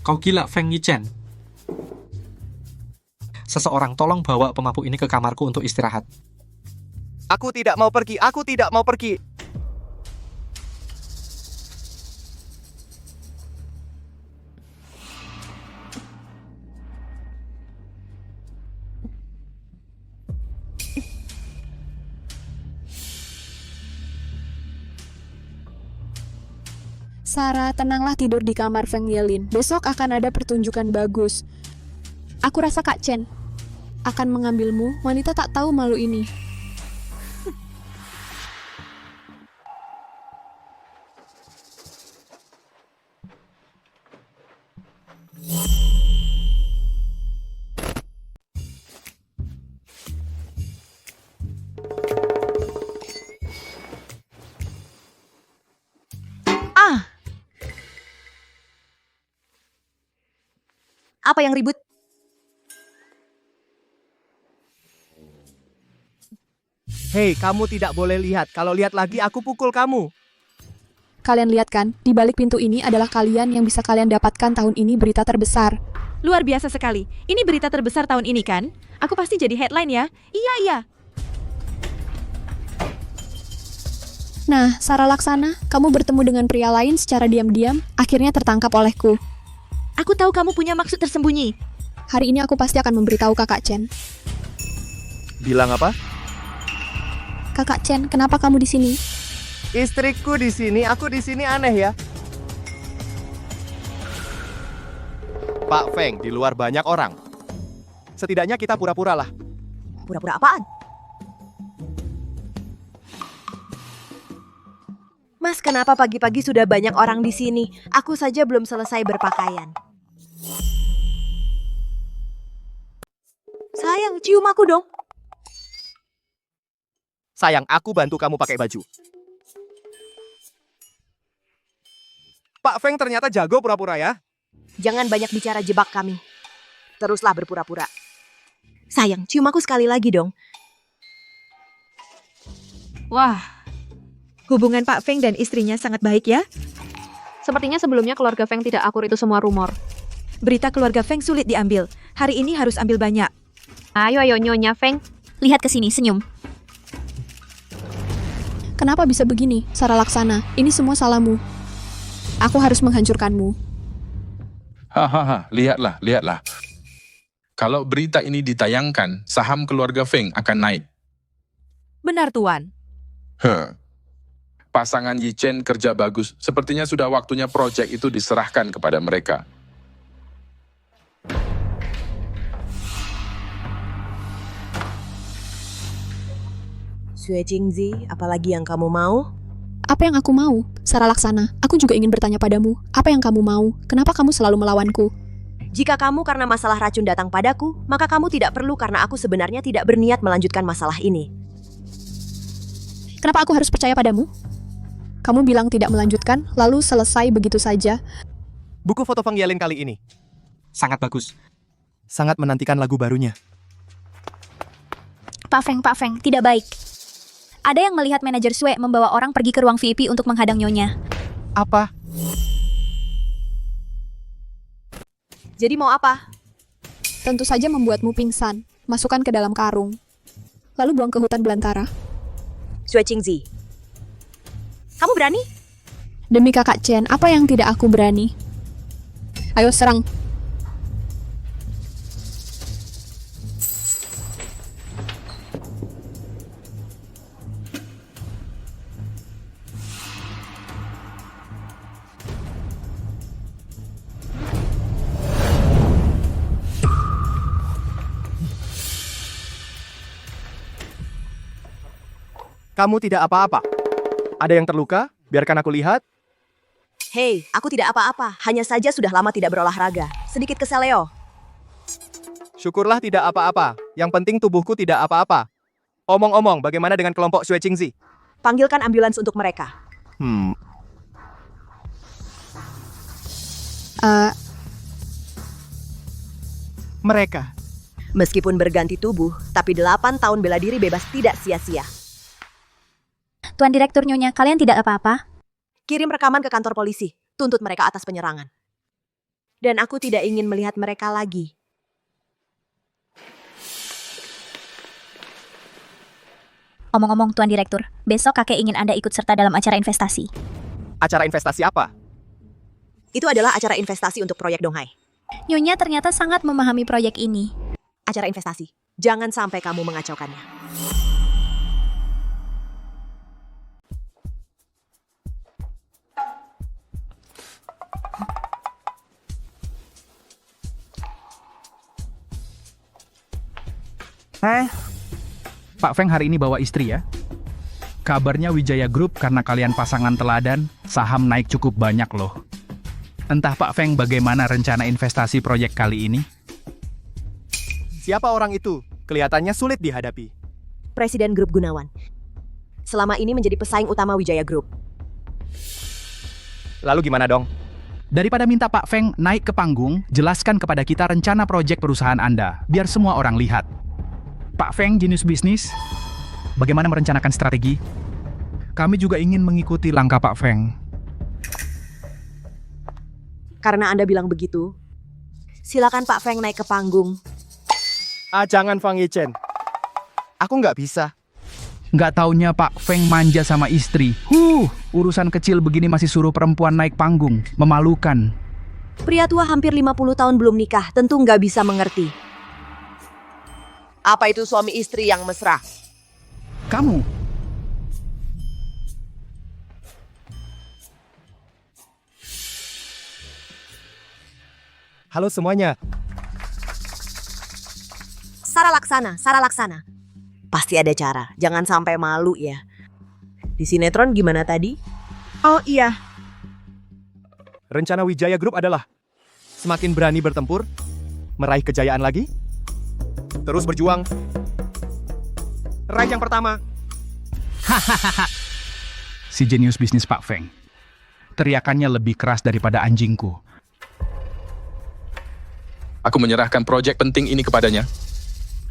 Kau gila, Feng Yichen. Seseorang tolong bawa pemabuk ini ke kamarku untuk istirahat. Aku tidak mau pergi, aku tidak mau pergi. Sarah, tenanglah tidur di kamar Feng Yelin. Besok akan ada pertunjukan bagus. Aku rasa Kak Chen akan mengambilmu. Wanita tak tahu malu ini. Apa yang ribut? Hei, kamu tidak boleh lihat. Kalau lihat lagi, aku pukul kamu. Kalian lihat kan, di balik pintu ini adalah kalian yang bisa kalian dapatkan tahun ini berita terbesar. Luar biasa sekali. Ini berita terbesar tahun ini kan? Aku pasti jadi headline ya. Iya. Nah, Sarah Laksana, kamu bertemu dengan pria lain secara diam-diam, akhirnya tertangkap olehku. Aku tahu kamu punya maksud tersembunyi. Hari ini aku pasti akan memberitahu Kakak Chen. Bilang apa? Kakak Chen, kenapa kamu di sini? Istriku di sini, aku di sini aneh ya. Pak Feng, di luar banyak orang. Setidaknya kita pura-pura lah. Pura-pura apaan? Mas, kenapa pagi-pagi sudah banyak orang di sini? Aku saja belum selesai berpakaian. Sayang, cium aku dong. Sayang, aku bantu kamu pakai baju. Pak Feng ternyata jago pura-pura ya. Jangan banyak bicara, jebak kami. Teruslah berpura-pura. Sayang, cium aku sekali lagi dong. Wah, hubungan Pak Feng dan istrinya sangat baik ya. Sepertinya sebelumnya keluarga Feng tidak akur, itu semua rumor. Berita keluarga Feng sulit diambil. Hari ini harus ambil banyak. Ayo Nyonya Feng. Lihat ke sini, senyum. Kenapa bisa begini, Sarah Laksana? Ini semua salahmu. Aku harus menghancurkanmu. Hahaha, lihatlah. Kalau berita ini ditayangkan, saham keluarga Feng akan naik. Benar, Tuan. Pasangan Yi Chen kerja bagus. Sepertinya sudah waktunya proyek itu diserahkan kepada mereka. Xue Jingzi, apalagi yang kamu mau? Apa yang aku mau? Sarah Laksana, aku juga ingin bertanya padamu. Apa yang kamu mau? Kenapa kamu selalu melawanku? Jika kamu karena masalah racun datang padaku, maka kamu tidak perlu karena aku sebenarnya tidak berniat melanjutkan masalah ini. Kenapa aku harus percaya padamu? Kamu bilang tidak melanjutkan, lalu selesai begitu saja. Buku foto Feng Yelin kali ini. Sangat bagus. Sangat menantikan lagu barunya. Pak Feng, tidak baik. Ada yang melihat manajer Sue membawa orang pergi ke ruang VIP untuk menghadang Nyonya. Apa? Jadi mau apa? Tentu saja membuatmu pingsan. Masukkan ke dalam karung. Lalu buang ke hutan belantara. Xue Jingzi, kamu berani? Demi Kakak Chen, apa yang tidak aku berani? Ayo serang. Kamu tidak apa-apa. Ada yang terluka? Biarkan aku lihat. Hei, aku tidak apa-apa. Hanya saja sudah lama tidak berolahraga. Sedikit keseleo. Syukurlah tidak apa-apa. Yang penting tubuhku tidak apa-apa. Omong-omong, bagaimana dengan kelompok Xue Jingzi? Panggilkan ambulans untuk mereka. Mereka. Meskipun berganti tubuh, tapi 8 tahun bela diri bebas tidak sia-sia. Tuan Direktur Nyonya, kalian tidak apa-apa? Kirim rekaman ke kantor polisi. Tuntut mereka atas penyerangan. Dan aku tidak ingin melihat mereka lagi. Omong-omong Tuan Direktur, besok kakek ingin Anda ikut serta dalam acara investasi. Acara investasi apa? Itu adalah acara investasi untuk proyek Donghai. Nyonya ternyata sangat memahami proyek ini. Acara investasi. Jangan sampai kamu mengacaukannya. Pak Feng hari ini bawa istri ya? Kabarnya Wijaya Group karena kalian pasangan teladan, saham naik cukup banyak loh. Entah Pak Feng bagaimana rencana investasi proyek kali ini? Siapa orang itu? Kelihatannya sulit dihadapi. Presiden Grup Gunawan. Selama ini menjadi pesaing utama Wijaya Group. Lalu gimana dong? Daripada minta Pak Feng naik ke panggung, jelaskan kepada kita rencana proyek perusahaan Anda, biar semua orang lihat. Pak Feng, jenius bisnis, bagaimana merencanakan strategi? Kami juga ingin mengikuti langkah Pak Feng. Karena Anda bilang begitu, silakan Pak Feng naik ke panggung. Jangan Fang Yichen. Aku nggak bisa. Nggak taunya Pak Feng manja sama istri. Urusan kecil begini masih suruh perempuan naik panggung. Memalukan. Pria tua hampir 50 tahun belum nikah, tentu nggak bisa mengerti. Apa itu suami istri yang mesra? Kamu. Halo semuanya. Sarah Laksana. Pasti ada cara, jangan sampai malu ya. Di sinetron gimana tadi? Oh iya, Rencana Wijaya Group adalah semakin berani bertempur, meraih kejayaan lagi, terus berjuang. Raih yang pertama. Si jenius bisnis Pak Feng. Teriakannya lebih keras daripada anjingku. Aku menyerahkan proyek penting ini kepadanya.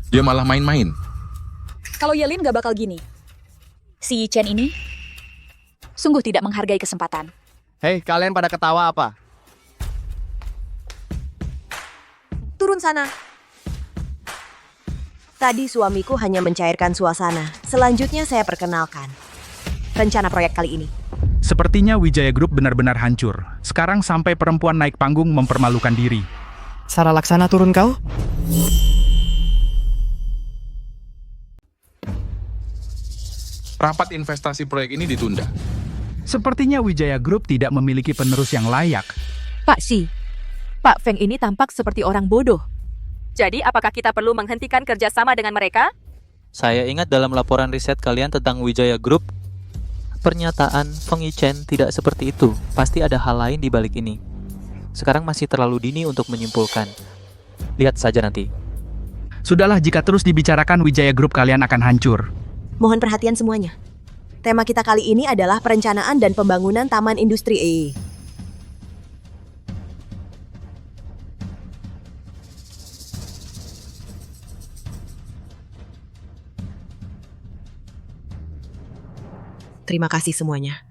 Dia malah main-main. Kalau Yelin gak bakal gini. Si Chen ini sungguh tidak menghargai kesempatan. Hei, kalian pada ketawa apa? Turun sana. Tadi suamiku hanya mencairkan suasana. Selanjutnya saya perkenalkan rencana proyek kali ini. Sepertinya Wijaya Group benar-benar hancur. Sekarang sampai perempuan naik panggung mempermalukan diri. Sarah Laksana turun kau? Rapat investasi proyek ini ditunda. Sepertinya Wijaya Group tidak memiliki penerus yang layak. Pak Xi, Pak Feng ini tampak seperti orang bodoh. Jadi apakah kita perlu menghentikan kerjasama dengan mereka? Saya ingat dalam laporan riset kalian tentang Wijaya Group, pernyataan Feng Yichen tidak seperti itu. Pasti ada hal lain di balik ini. Sekarang masih terlalu dini untuk menyimpulkan. Lihat saja nanti. Sudahlah, jika terus dibicarakan Wijaya Group kalian akan hancur. Mohon perhatian semuanya. Tema kita kali ini adalah perencanaan dan pembangunan Taman Industri E. Terima kasih semuanya.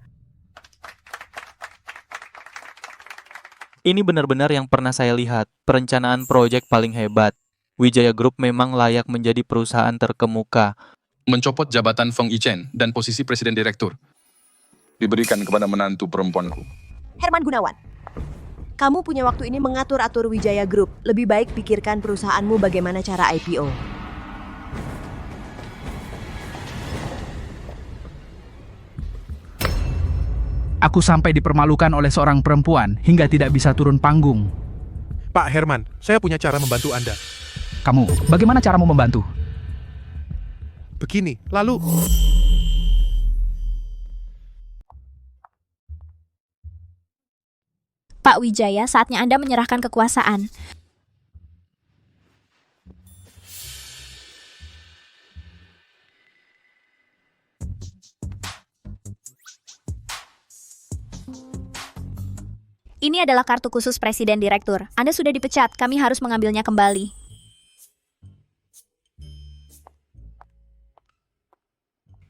Ini benar-benar yang pernah saya lihat. Perencanaan proyek paling hebat. Wijaya Group memang layak menjadi perusahaan terkemuka. Mencopot jabatan Feng Yichen dan posisi presiden direktur. Diberikan kepada menantu perempuanku. Herman Gunawan. Kamu punya waktu ini mengatur-atur Wijaya Group. Lebih baik pikirkan perusahaanmu bagaimana cara IPO. Aku sampai dipermalukan oleh seorang perempuan hingga tidak bisa turun panggung. Pak Herman, saya punya cara membantu Anda. Kamu, bagaimana caramu membantu? Begini, lalu... Pak Wijaya, saatnya Anda menyerahkan kekuasaan. Ini adalah kartu khusus Presiden Direktur. Anda sudah dipecat, kami harus mengambilnya kembali.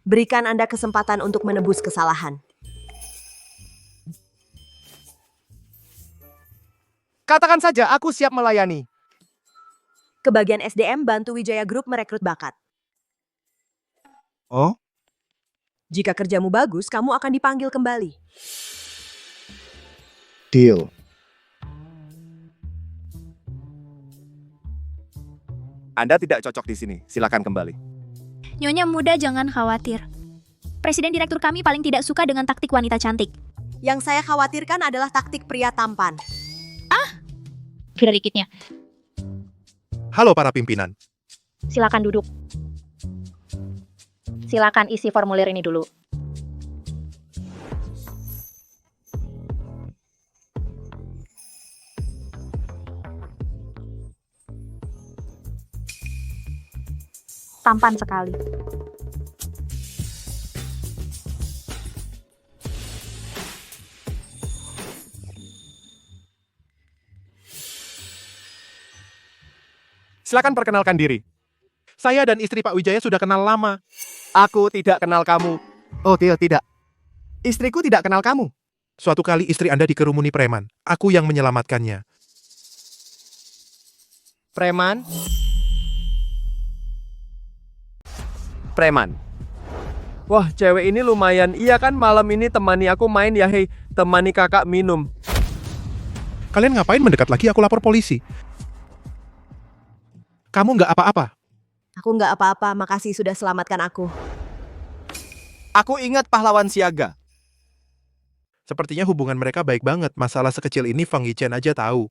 Berikan Anda kesempatan untuk menebus kesalahan. Katakan saja, aku siap melayani. Ke bagian SDM, bantu Wijaya Group merekrut bakat. Oh? Jika kerjamu bagus, kamu akan dipanggil kembali. Deal. Anda tidak cocok di sini, silakan kembali. Nyonya muda, jangan khawatir. Presiden Direktur kami paling tidak suka dengan taktik wanita cantik. Yang saya khawatirkan adalah taktik pria tampan. Sedikitnya. Halo para pimpinan. Silakan duduk. Silakan isi formulir ini dulu. Tampan sekali. Silakan perkenalkan diri. Saya dan istri Pak Wijaya sudah kenal lama. Aku tidak kenal kamu. Oh, tidak. Istriku tidak kenal kamu. Suatu kali istri Anda dikerumuni preman. Aku yang menyelamatkannya. Preman? Preman. Wah, cewek ini lumayan. Iya kan, malam ini temani aku main ya, hei. Temani kakak minum. Kalian ngapain mendekat lagi? Aku lapor polisi. Kamu nggak apa-apa. Aku nggak apa-apa, makasih sudah selamatkan aku. Aku ingat pahlawan siaga. Sepertinya hubungan mereka baik banget. Masalah sekecil ini Feng Yichen aja tahu.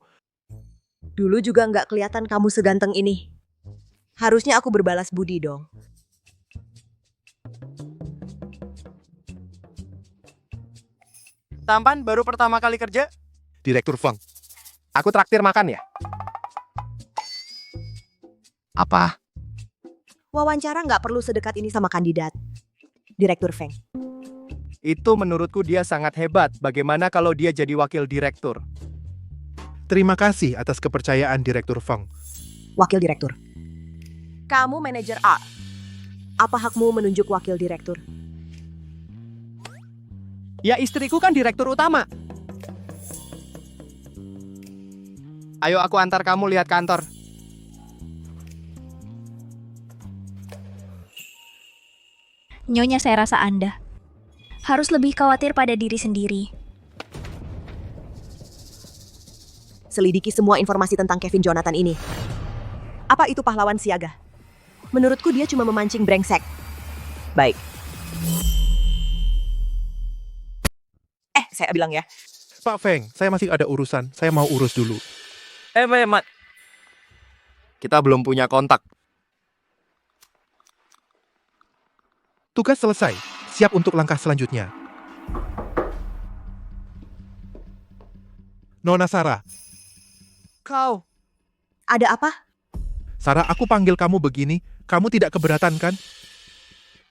Dulu juga nggak kelihatan kamu seganteng ini. Harusnya aku berbalas budi dong. Tampan baru pertama kali kerja? Direktur Feng. Aku traktir makan ya? Apa? Wawancara nggak perlu sedekat ini sama kandidat. Direktur Feng. Itu menurutku dia sangat hebat. Bagaimana kalau dia jadi wakil direktur? Terima kasih atas kepercayaan Direktur Feng. Wakil direktur. Kamu manajer A. Apa hakmu menunjuk wakil direktur? Ya, istriku kan direktur utama. Ayo aku antar kamu lihat kantor. Nyonya, saya rasa Anda harus lebih khawatir pada diri sendiri. Selidiki semua informasi tentang Kevin Jonathan ini. Apa itu pahlawan siaga? Menurutku dia cuma memancing brengsek. Baik. Saya bilang ya. Pak Feng, saya masih ada urusan. Saya mau urus dulu. Mat. Kita belum punya kontak. Tugas selesai. Siap untuk langkah selanjutnya. Nona Sarah. Kau. Ada apa? Sarah, aku panggil kamu begini. Kamu tidak keberatan kan?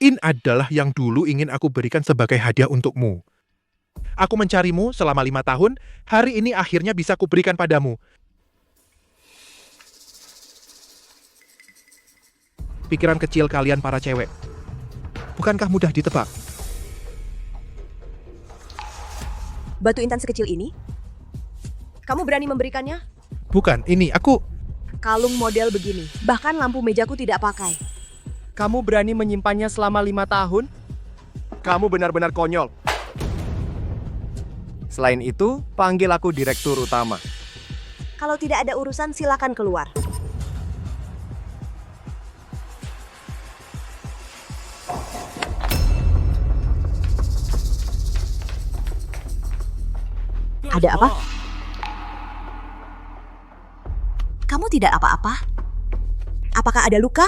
Ini adalah yang dulu ingin aku berikan sebagai hadiah untukmu. Aku mencarimu selama 5 tahun, hari ini akhirnya bisa kuberikan padamu. Pikiran kecil kalian para cewek. Bukankah mudah ditebak? Batu intan sekecil ini? Kamu berani memberikannya? Bukan, ini aku... Kalung model begini, bahkan lampu mejaku tidak pakai. Kamu berani menyimpannya selama 5 tahun? Kamu benar-benar konyol. Selain itu, panggil aku direktur utama. Kalau tidak ada urusan, silakan keluar. Ada apa? Kamu tidak apa-apa? Apakah ada luka?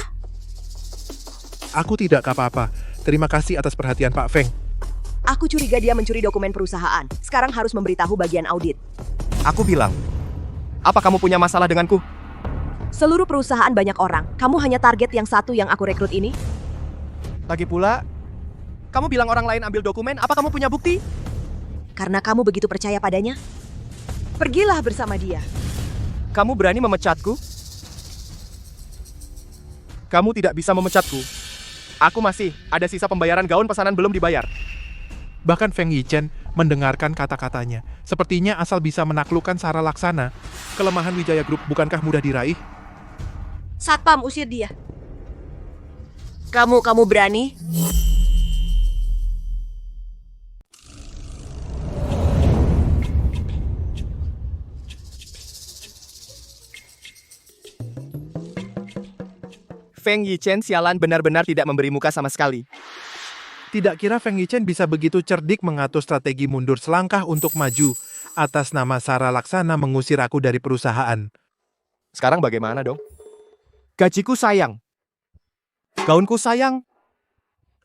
Aku tidak apa-apa. Terima kasih atas perhatian Pak Feng. Aku curiga dia mencuri dokumen perusahaan. Sekarang harus memberitahu bagian audit. Aku bilang, apa kamu punya masalah denganku? Seluruh perusahaan banyak orang. Kamu hanya target yang satu yang aku rekrut ini? Lagi pula, kamu bilang orang lain ambil dokumen, apa kamu punya bukti? Karena kamu begitu percaya padanya? Pergilah bersama dia. Kamu berani memecatku? Kamu tidak bisa memecatku. Aku masih ada sisa pembayaran gaun pesanan belum dibayar. Bahkan Feng Yichen mendengarkan kata-katanya. Sepertinya asal bisa menaklukkan Sarah Laksana. Kelemahan Wijaya Group bukankah mudah diraih? Satpam, usir dia. Kamu berani? Feng Yichen sialan benar-benar tidak memberi muka sama sekali. Tidak kira Feng Yichen bisa begitu cerdik mengatur strategi mundur selangkah untuk maju. Atas nama Sarah Laksana mengusir aku dari perusahaan. Sekarang bagaimana dong? Gajiku sayang. Gaunku sayang.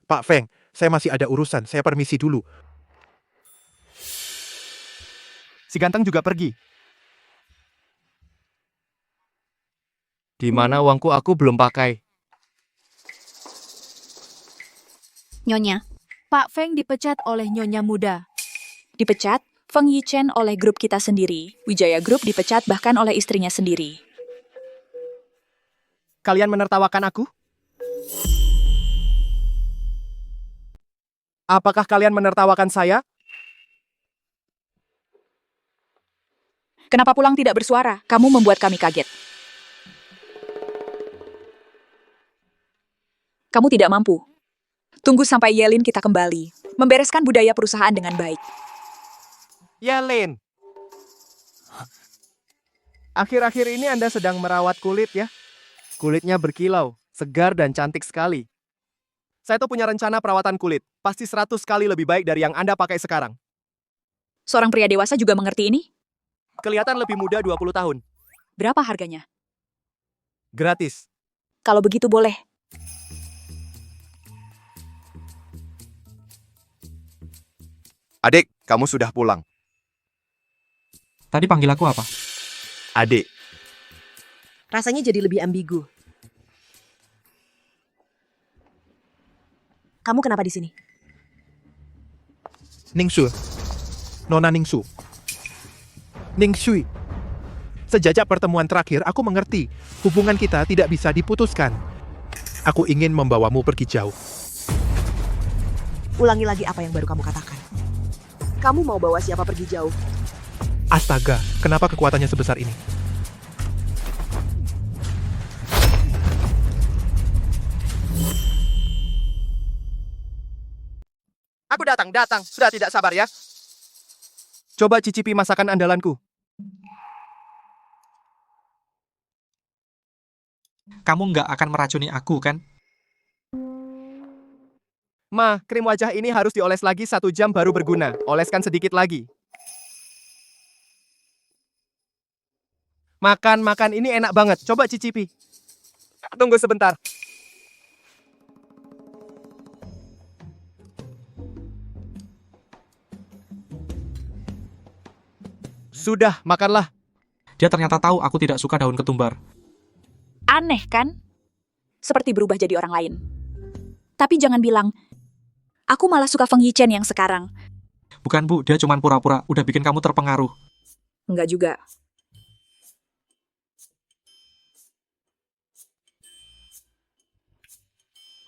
Pak Feng, saya masih ada urusan. Saya permisi dulu. Si ganteng juga pergi. Di mana uangku aku belum pakai. Nyonya, Pak Feng dipecat oleh Nyonya muda. Dipecat? Feng Yichen oleh grup kita sendiri. Wijaya Group dipecat bahkan oleh istrinya sendiri. Kalian menertawakan aku? Apakah kalian menertawakan saya? Kenapa pulang tidak bersuara? Kamu membuat kami kaget. Kamu tidak mampu. Tunggu sampai Yelin kita kembali. Membereskan budaya perusahaan dengan baik. Yelin. Akhir-akhir ini Anda sedang merawat kulit ya? Kulitnya berkilau, segar dan cantik sekali. Saya tuh punya rencana perawatan kulit. Pasti 100 kali lebih baik dari yang Anda pakai sekarang. Seorang pria dewasa juga mengerti ini? Kelihatan lebih muda 20 tahun. Berapa harganya? Gratis. Kalau begitu boleh. Adik, kamu sudah pulang. Tadi panggil aku apa? Adik. Rasanya jadi lebih ambigu. Kamu kenapa di sini? Ningsu. Nona Ningsu. Ningsui. Sejak pertemuan terakhir, aku mengerti hubungan kita tidak bisa diputuskan. Aku ingin membawamu pergi jauh. Ulangi lagi apa yang baru kamu katakan. Kamu mau bawa siapa pergi jauh? Astaga, kenapa kekuatannya sebesar ini? Aku datang. Sudah tidak sabar ya. Coba cicipi masakan andalanku. Kamu nggak akan meracuni aku, kan? Ma, krim wajah ini harus dioles lagi 1 jam baru berguna. Oleskan sedikit lagi. Makan, ini enak banget. Coba cicipi. Tunggu sebentar. Sudah, makanlah. Dia ternyata tahu aku tidak suka daun ketumbar. Aneh kan? Seperti berubah jadi orang lain. Tapi jangan bilang, aku malah suka Feng Yichen yang sekarang. Bukan Bu, dia cuma pura-pura, udah bikin kamu terpengaruh. Enggak juga.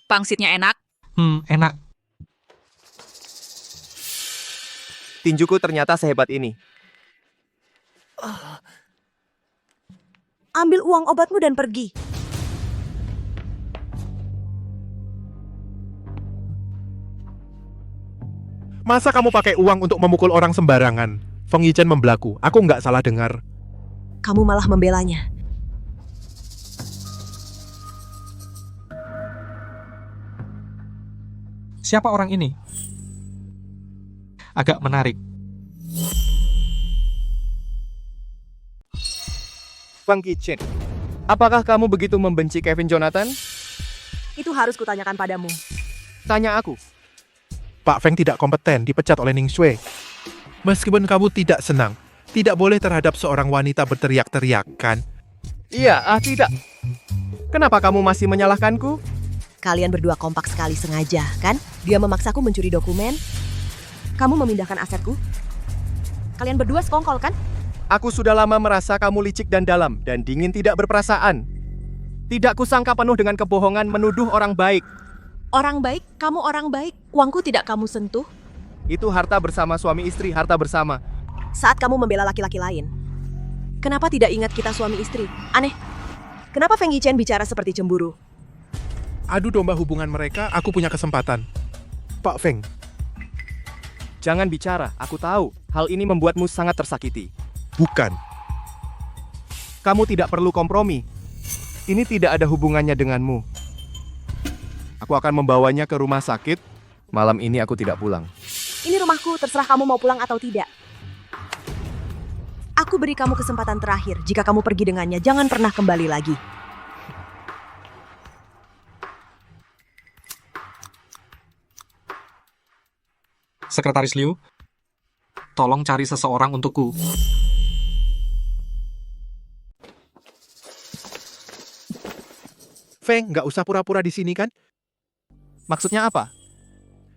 Pangsitnya enak. Enak. Tinjuku ternyata sehebat ini. Ambil uang obatmu dan pergi. Masa kamu pakai uang untuk memukul orang sembarangan? Feng Yichen membelaku. Aku nggak salah dengar. Kamu malah membelanya. Siapa orang ini? Agak menarik. Feng Yichen, apakah kamu begitu membenci Kevin Jonathan? Itu harus kutanyakan padamu. Tanya aku. Pak Feng tidak kompeten, dipecat oleh Ning Shui. Meskipun kamu tidak senang, tidak boleh terhadap seorang wanita berteriak-teriak, kan? Iya, tidak. Kenapa kamu masih menyalahkanku? Kalian berdua kompak sekali sengaja, kan? Dia memaksaku mencuri dokumen. Kamu memindahkan asetku. Kalian berdua sekongkol, kan? Aku sudah lama merasa kamu licik dan dalam, dan dingin tidak berperasaan. Tidak kusangka penuh dengan kebohongan menuduh orang baik. Orang baik? Kamu orang baik? Uangku tidak kamu sentuh? Itu harta bersama suami istri, harta bersama. Saat kamu membela laki-laki lain. Kenapa tidak ingat kita suami istri? Aneh. Kenapa Feng Yichen bicara seperti cemburu? Adu domba hubungan mereka, aku punya kesempatan. Pak Feng. Jangan bicara, aku tahu. Hal ini membuatmu sangat tersakiti. Bukan. Kamu tidak perlu kompromi. Ini tidak ada hubungannya denganmu. Aku akan membawanya ke rumah sakit. Malam ini aku tidak pulang. Ini rumahku, terserah kamu mau pulang atau tidak. Aku beri kamu kesempatan terakhir. Jika kamu pergi dengannya, jangan pernah kembali lagi. Sekretaris Liu, tolong cari seseorang untukku. Feng, nggak usah pura-pura di sini, kan? Maksudnya apa?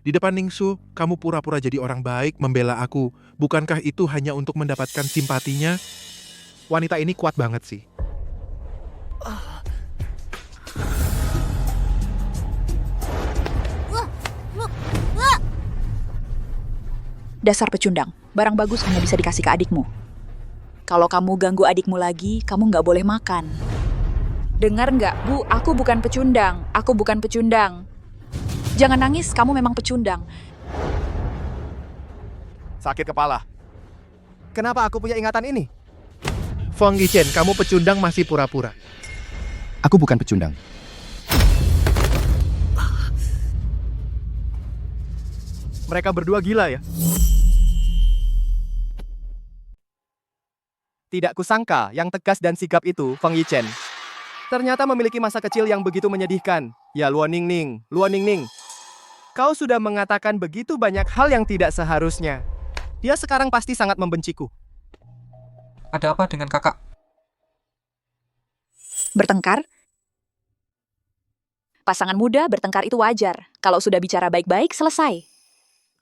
Di depan Ningsu, kamu pura-pura jadi orang baik, membela aku. Bukankah itu hanya untuk mendapatkan simpatinya? Wanita ini kuat banget sih. Dasar pecundang, barang bagus hanya bisa dikasih ke adikmu. Kalau kamu ganggu adikmu lagi, kamu nggak boleh makan. Dengar nggak, Bu? Aku bukan pecundang. Aku bukan pecundang. Jangan nangis, kamu memang pecundang. Sakit kepala. Kenapa aku punya ingatan ini? Feng Yichen, kamu pecundang masih pura-pura. Aku bukan pecundang. Mereka berdua gila ya? Tidak kusangka yang tegas dan sigap itu Feng Yichen. Ternyata memiliki masa kecil yang begitu menyedihkan. Ya Luan Ningning, Luan Ningning. Kau sudah mengatakan begitu banyak hal yang tidak seharusnya. Dia sekarang pasti sangat membenciku. Ada apa dengan kakak? Bertengkar? Pasangan muda bertengkar itu wajar. Kalau sudah bicara baik-baik, selesai.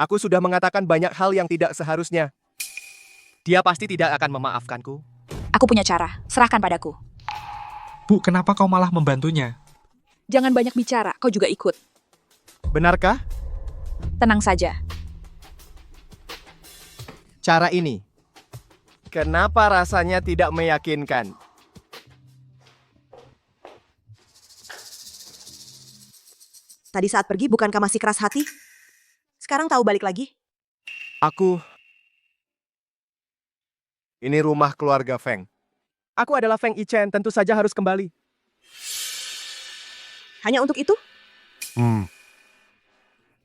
Aku sudah mengatakan banyak hal yang tidak seharusnya. Dia pasti tidak akan memaafkanku. Aku punya cara, serahkan padaku. Bu, kenapa kau malah membantunya? Jangan banyak bicara, kau juga ikut. Benarkah? Tenang saja. Cara ini, kenapa rasanya tidak meyakinkan? Tadi saat pergi bukankah masih keras hati? Sekarang tahu balik lagi? Ini rumah keluarga Feng. Aku adalah Feng Yichen, tentu saja harus kembali. Hanya untuk itu?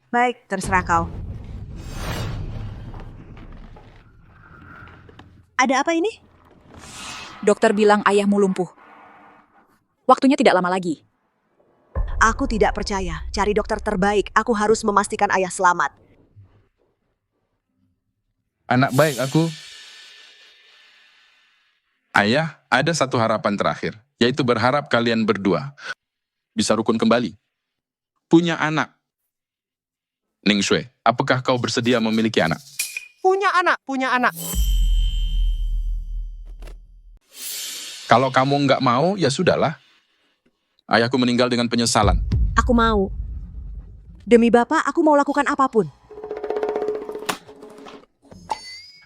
Baik, terserah kau. Ada apa ini? Dokter bilang ayahmu lumpuh. Waktunya tidak lama lagi. Aku tidak percaya. Cari dokter terbaik. Aku harus memastikan ayah selamat. Anak baik aku. Ayah, ada satu harapan terakhir, yaitu berharap kalian berdua bisa rukun kembali. Punya anak. Ning Shui, apakah kau bersedia memiliki anak? Punya anak. Kalau kamu nggak mau, ya sudahlah. Ayahku meninggal dengan penyesalan. Aku mau. Demi Bapak, aku mau lakukan apapun.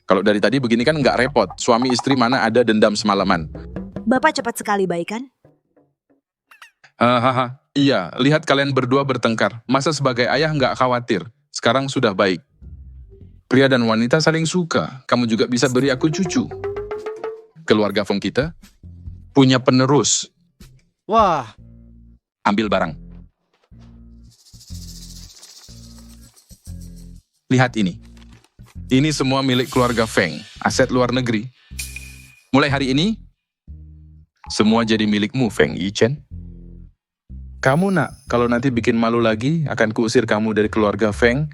Kalau dari tadi begini kan nggak repot. Suami istri mana ada dendam semalaman. Bapak cepat sekali baik kan? Iya, lihat kalian berdua bertengkar. Masa sebagai ayah nggak khawatir? Sekarang sudah baik. Pria dan wanita saling suka. Kamu juga bisa beri aku cucu. Keluarga Feng kita punya penerus. Wah. Ambil barang. Lihat ini. Ini semua milik keluarga Feng, aset luar negeri. Mulai hari ini, semua jadi milikmu, Feng Yichen. Kamu nak, kalau nanti bikin malu lagi, akan kuusir kamu dari keluarga Feng.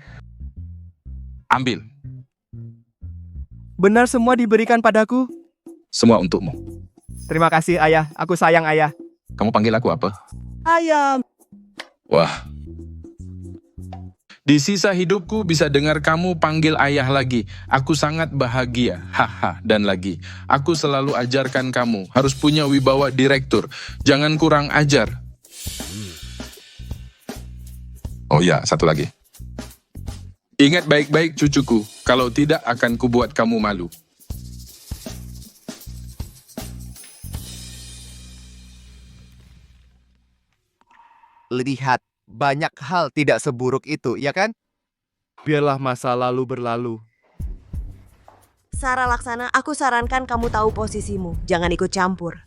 Ambil. Benar semua diberikan padaku? Semua untukmu. Terima kasih, Ayah. Aku sayang, Ayah. Kamu panggil aku apa? Ayam. Wah. Di sisa hidupku bisa dengar kamu panggil ayah lagi. Aku sangat bahagia. Haha, dan lagi. Aku selalu ajarkan kamu. Harus punya wibawa direktur. Jangan kurang ajar. Oh ya, satu lagi. Ingat baik-baik cucuku. Kalau tidak akan kubuat kamu malu. Lihat. Banyak hal tidak seburuk itu, ya kan? Biarlah masa lalu berlalu. Sara Laksana, aku sarankan kamu tahu posisimu. Jangan ikut campur.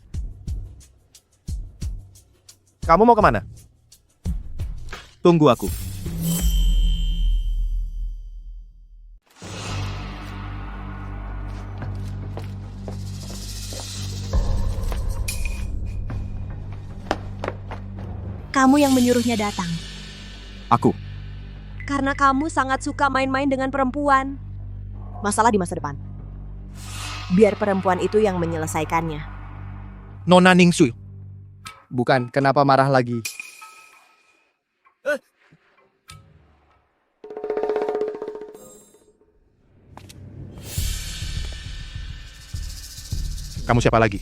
Kamu mau kemana? Tunggu aku. Kamu yang menyuruhnya datang. Aku. Karena kamu sangat suka main-main dengan perempuan. Masalah di masa depan. Biar perempuan itu yang menyelesaikannya. Nona Ningsui. Bukan, kenapa marah lagi? Kamu siapa lagi?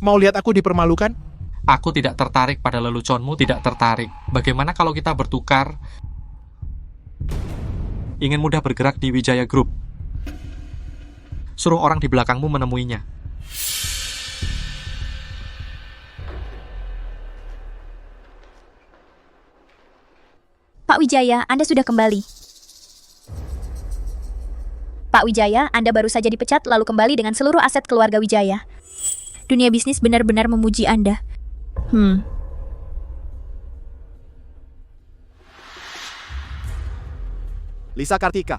Mau lihat aku dipermalukan? Aku tidak tertarik pada leluconmu, tidak tertarik. Bagaimana kalau kita bertukar? ingin mudah bergerak di Wijaya Group. Suruh orang di belakangmu menemuinya. Pak Wijaya, Anda sudah kembali. Pak Wijaya, Anda baru saja dipecat lalu kembali dengan seluruh aset keluarga Wijaya. Dunia bisnis benar-benar memuji Anda. Lisa Kartika,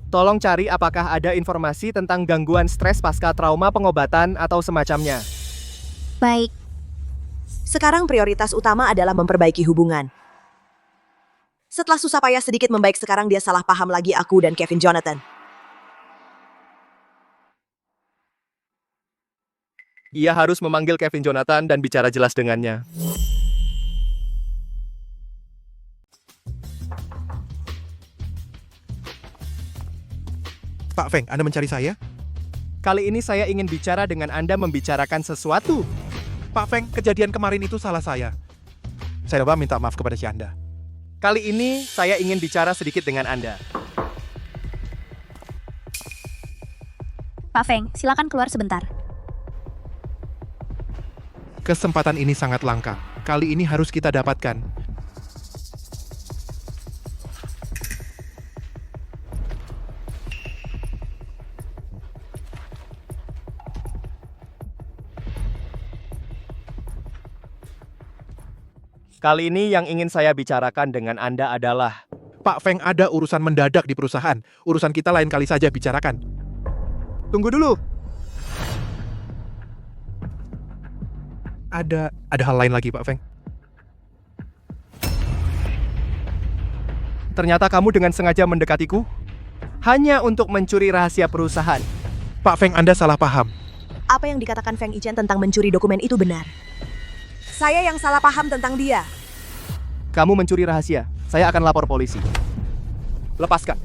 tolong cari apakah ada informasi tentang gangguan stres pasca trauma pengobatan atau semacamnya. Baik. Sekarang prioritas utama adalah memperbaiki hubungan. Setelah susah payah sedikit membaik, sekarang dia salah paham lagi aku dan Kevin Jonathan. Ia harus memanggil Kevin Jonathan dan bicara jelas dengannya. Pak Feng, Anda mencari saya? Kali ini saya ingin bicara dengan Anda membicarakan sesuatu. Pak Feng, kejadian kemarin itu salah saya. Saya coba minta maaf kepada si Anda. Kali ini saya ingin bicara sedikit dengan Anda. Pak Feng, silakan keluar sebentar. Kesempatan ini sangat langka. Kali ini harus kita dapatkan. Kali ini yang ingin saya bicarakan dengan Anda adalah... Pak Feng, ada urusan mendadak di perusahaan. Urusan kita lain kali saja bicarakan. Tunggu dulu. Ada hal lain lagi, Pak Feng. Ternyata kamu dengan sengaja mendekatiku hanya untuk mencuri rahasia perusahaan. Pak Feng, Anda salah paham. Apa yang dikatakan Feng Yichen tentang mencuri dokumen itu benar. Saya yang salah paham tentang dia. Kamu mencuri rahasia. Saya akan lapor polisi. Lepaskan.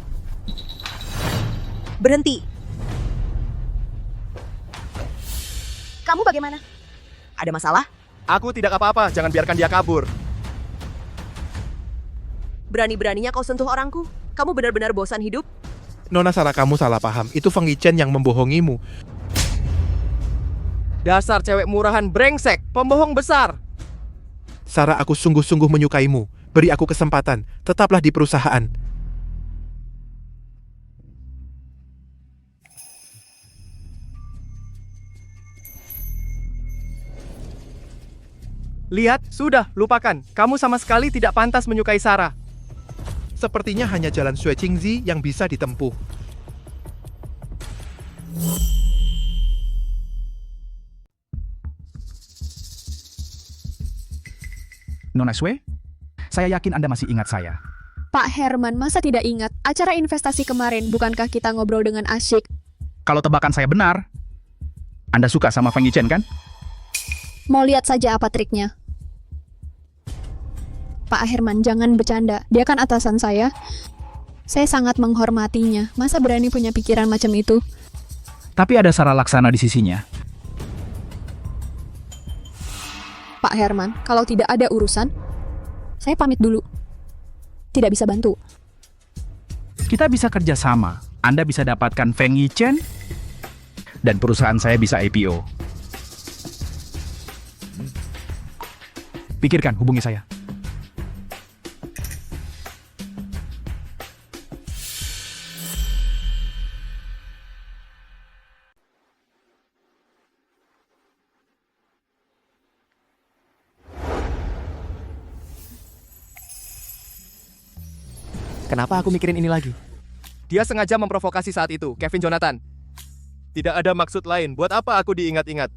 Berhenti. Kamu bagaimana? Ada masalah? Aku tidak apa-apa, jangan biarkan dia kabur. Berani-beraninya kau sentuh orangku? Kamu benar-benar bosan hidup? Nona, salah kamu salah paham. Itu Feng Yichen yang membohongimu. Dasar cewek murahan brengsek, pembohong besar. Sarah, aku sungguh-sungguh menyukaimu. Beri aku kesempatan. Tetaplah di perusahaan. Lihat, sudah, lupakan. Kamu sama sekali tidak pantas menyukai Sarah. Sepertinya hanya jalan Sui Qingzi yang bisa ditempuh. Nona Sue, saya yakin Anda masih ingat saya. Pak Herman, masa tidak ingat? Acara investasi kemarin, bukankah kita ngobrol dengan asyik? Kalau tebakan saya benar, Anda suka sama Feng Yichen kan? Mau lihat saja apa triknya. Pak Herman, jangan bercanda. Dia kan atasan saya. Saya sangat menghormatinya. Masa berani punya pikiran macam itu? Tapi ada Sarah Laksana di sisinya. Pak Herman, kalau tidak ada urusan, saya pamit dulu. Tidak bisa bantu. Kita bisa kerjasama. Anda bisa dapatkan Feng Yichen, dan perusahaan saya bisa IPO. Pikirkan, hubungi saya. Kenapa aku mikirin ini lagi? Dia sengaja memprovokasi saat itu, Kevin Jonathan. Tidak ada maksud lain, buat apa aku diingat-ingat?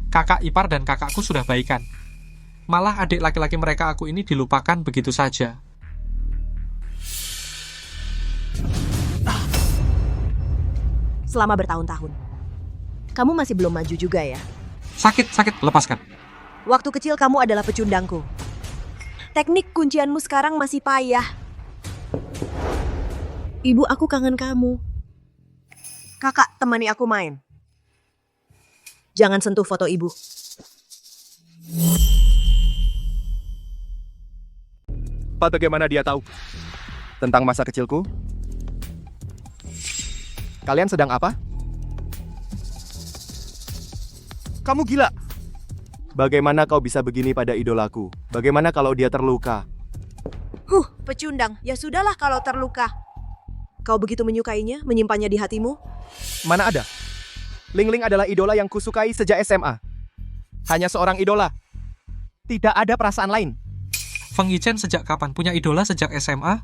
Kakak ipar dan kakakku sudah baikan. Malah adik laki-laki mereka aku ini dilupakan begitu saja. Selama bertahun-tahun. Kamu masih belum maju juga ya? Sakit, lepaskan. Waktu kecil kamu adalah pecundangku. Teknik kuncianmu sekarang masih payah. Ibu, aku kangen kamu. Kakak, temani aku main. Jangan sentuh foto ibu. Bagaimana dia tahu tentang masa kecilku? Kalian sedang apa? Kamu gila. Bagaimana kau bisa begini pada idolaku? Bagaimana kalau dia terluka? Pecundang. Ya sudahlah kalau terluka. Kau begitu menyukainya, menyimpannya di hatimu? Mana ada? Ling Ling adalah idola yang kusukai sejak SMA. Hanya seorang idola. Tidak ada perasaan lain. Feng Yichen sejak kapan? Punya idola sejak SMA?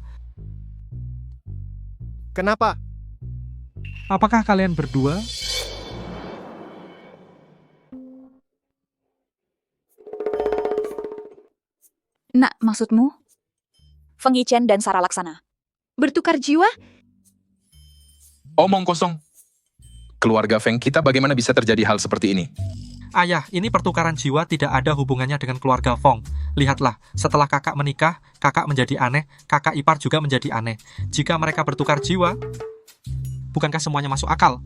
Kenapa? Apakah kalian berdua? Nak, maksudmu? Feng Yichen dan Sara Laksana. Bertukar jiwa? Omong kosong. Keluarga Feng kita bagaimana bisa terjadi hal seperti ini? Ayah, ini pertukaran jiwa tidak ada hubungannya dengan keluarga Feng. Lihatlah, setelah kakak menikah, kakak menjadi aneh, kakak ipar juga menjadi aneh. Jika mereka bertukar jiwa, bukankah semuanya masuk akal?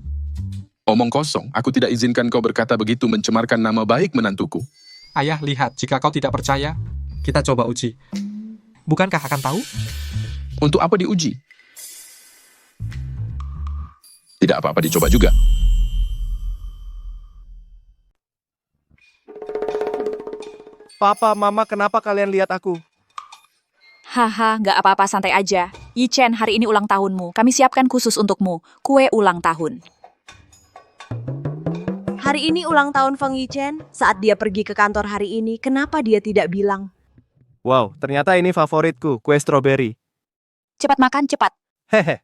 Omong kosong, aku tidak izinkan kau berkata begitu mencemarkan nama baik menantuku. Ayah, lihat, jika kau tidak percaya, kita coba uji. Bukankah akan tahu? Untuk apa diuji? Tidak apa-apa dicoba juga. Papa, Mama, kenapa kalian lihat aku? Haha, nggak apa-apa, santai aja. Yichen, hari ini ulang tahunmu. Kami siapkan khusus untukmu. Kue ulang tahun. Hari ini ulang tahun Feng Yichen. Saat dia pergi ke kantor hari ini, kenapa dia tidak bilang? Wow, ternyata ini favoritku, kue stroberi. Cepat makan, cepat. Hehe.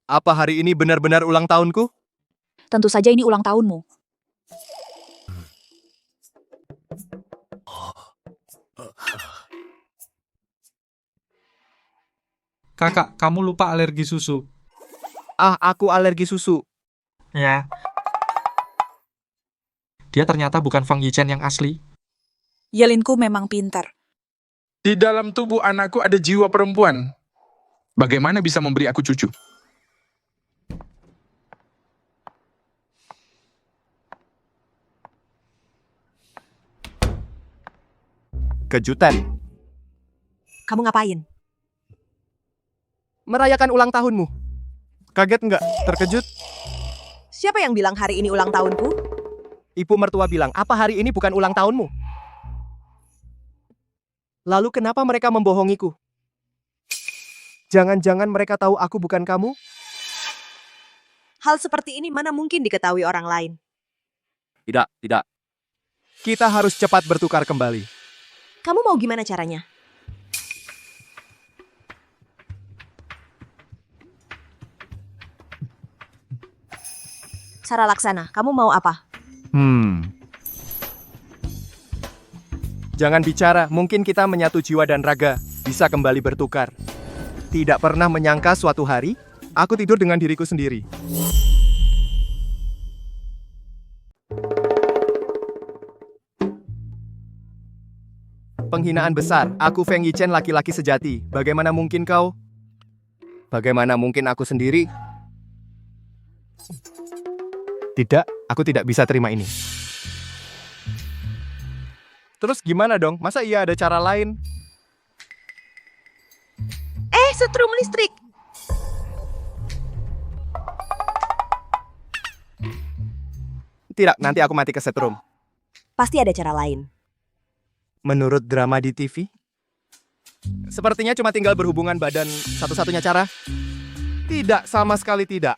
Apa hari ini benar-benar ulang tahunku? Tentu saja ini ulang tahunmu. Kakak, kamu lupa alergi susu. Ah, aku alergi susu. Ya. Dia ternyata bukan Feng Yichen yang asli. Yelinku memang pintar. Di dalam tubuh anakku ada jiwa perempuan. Bagaimana bisa memberi aku cucu? Kejutan. Kamu ngapain? Merayakan ulang tahunmu. Kaget nggak? Terkejut? Siapa yang bilang hari ini ulang tahunku? Ibu mertua bilang, apa hari ini bukan ulang tahunmu? Lalu kenapa mereka membohongiku? Jangan-jangan mereka tahu aku bukan kamu? Hal seperti ini mana mungkin diketahui orang lain? Tidak, tidak. Kita harus cepat bertukar kembali. Kamu mau gimana caranya? Sara Laksana, kamu mau apa? Jangan bicara, mungkin kita menyatu jiwa dan raga, bisa kembali bertukar. Tidak pernah menyangka suatu hari, aku tidur dengan diriku sendiri. Penghinaan besar, aku Feng Yichen laki-laki sejati. Bagaimana mungkin kau? Bagaimana mungkin aku sendiri? Tidak, aku tidak bisa terima ini. Terus gimana dong? Masa iya ada cara lain? Setrum listrik! Tidak, nanti aku mati kesetrum. Pasti ada cara lain. Menurut drama di TV? Sepertinya cuma tinggal berhubungan badan satu-satunya cara. Tidak, sama sekali tidak.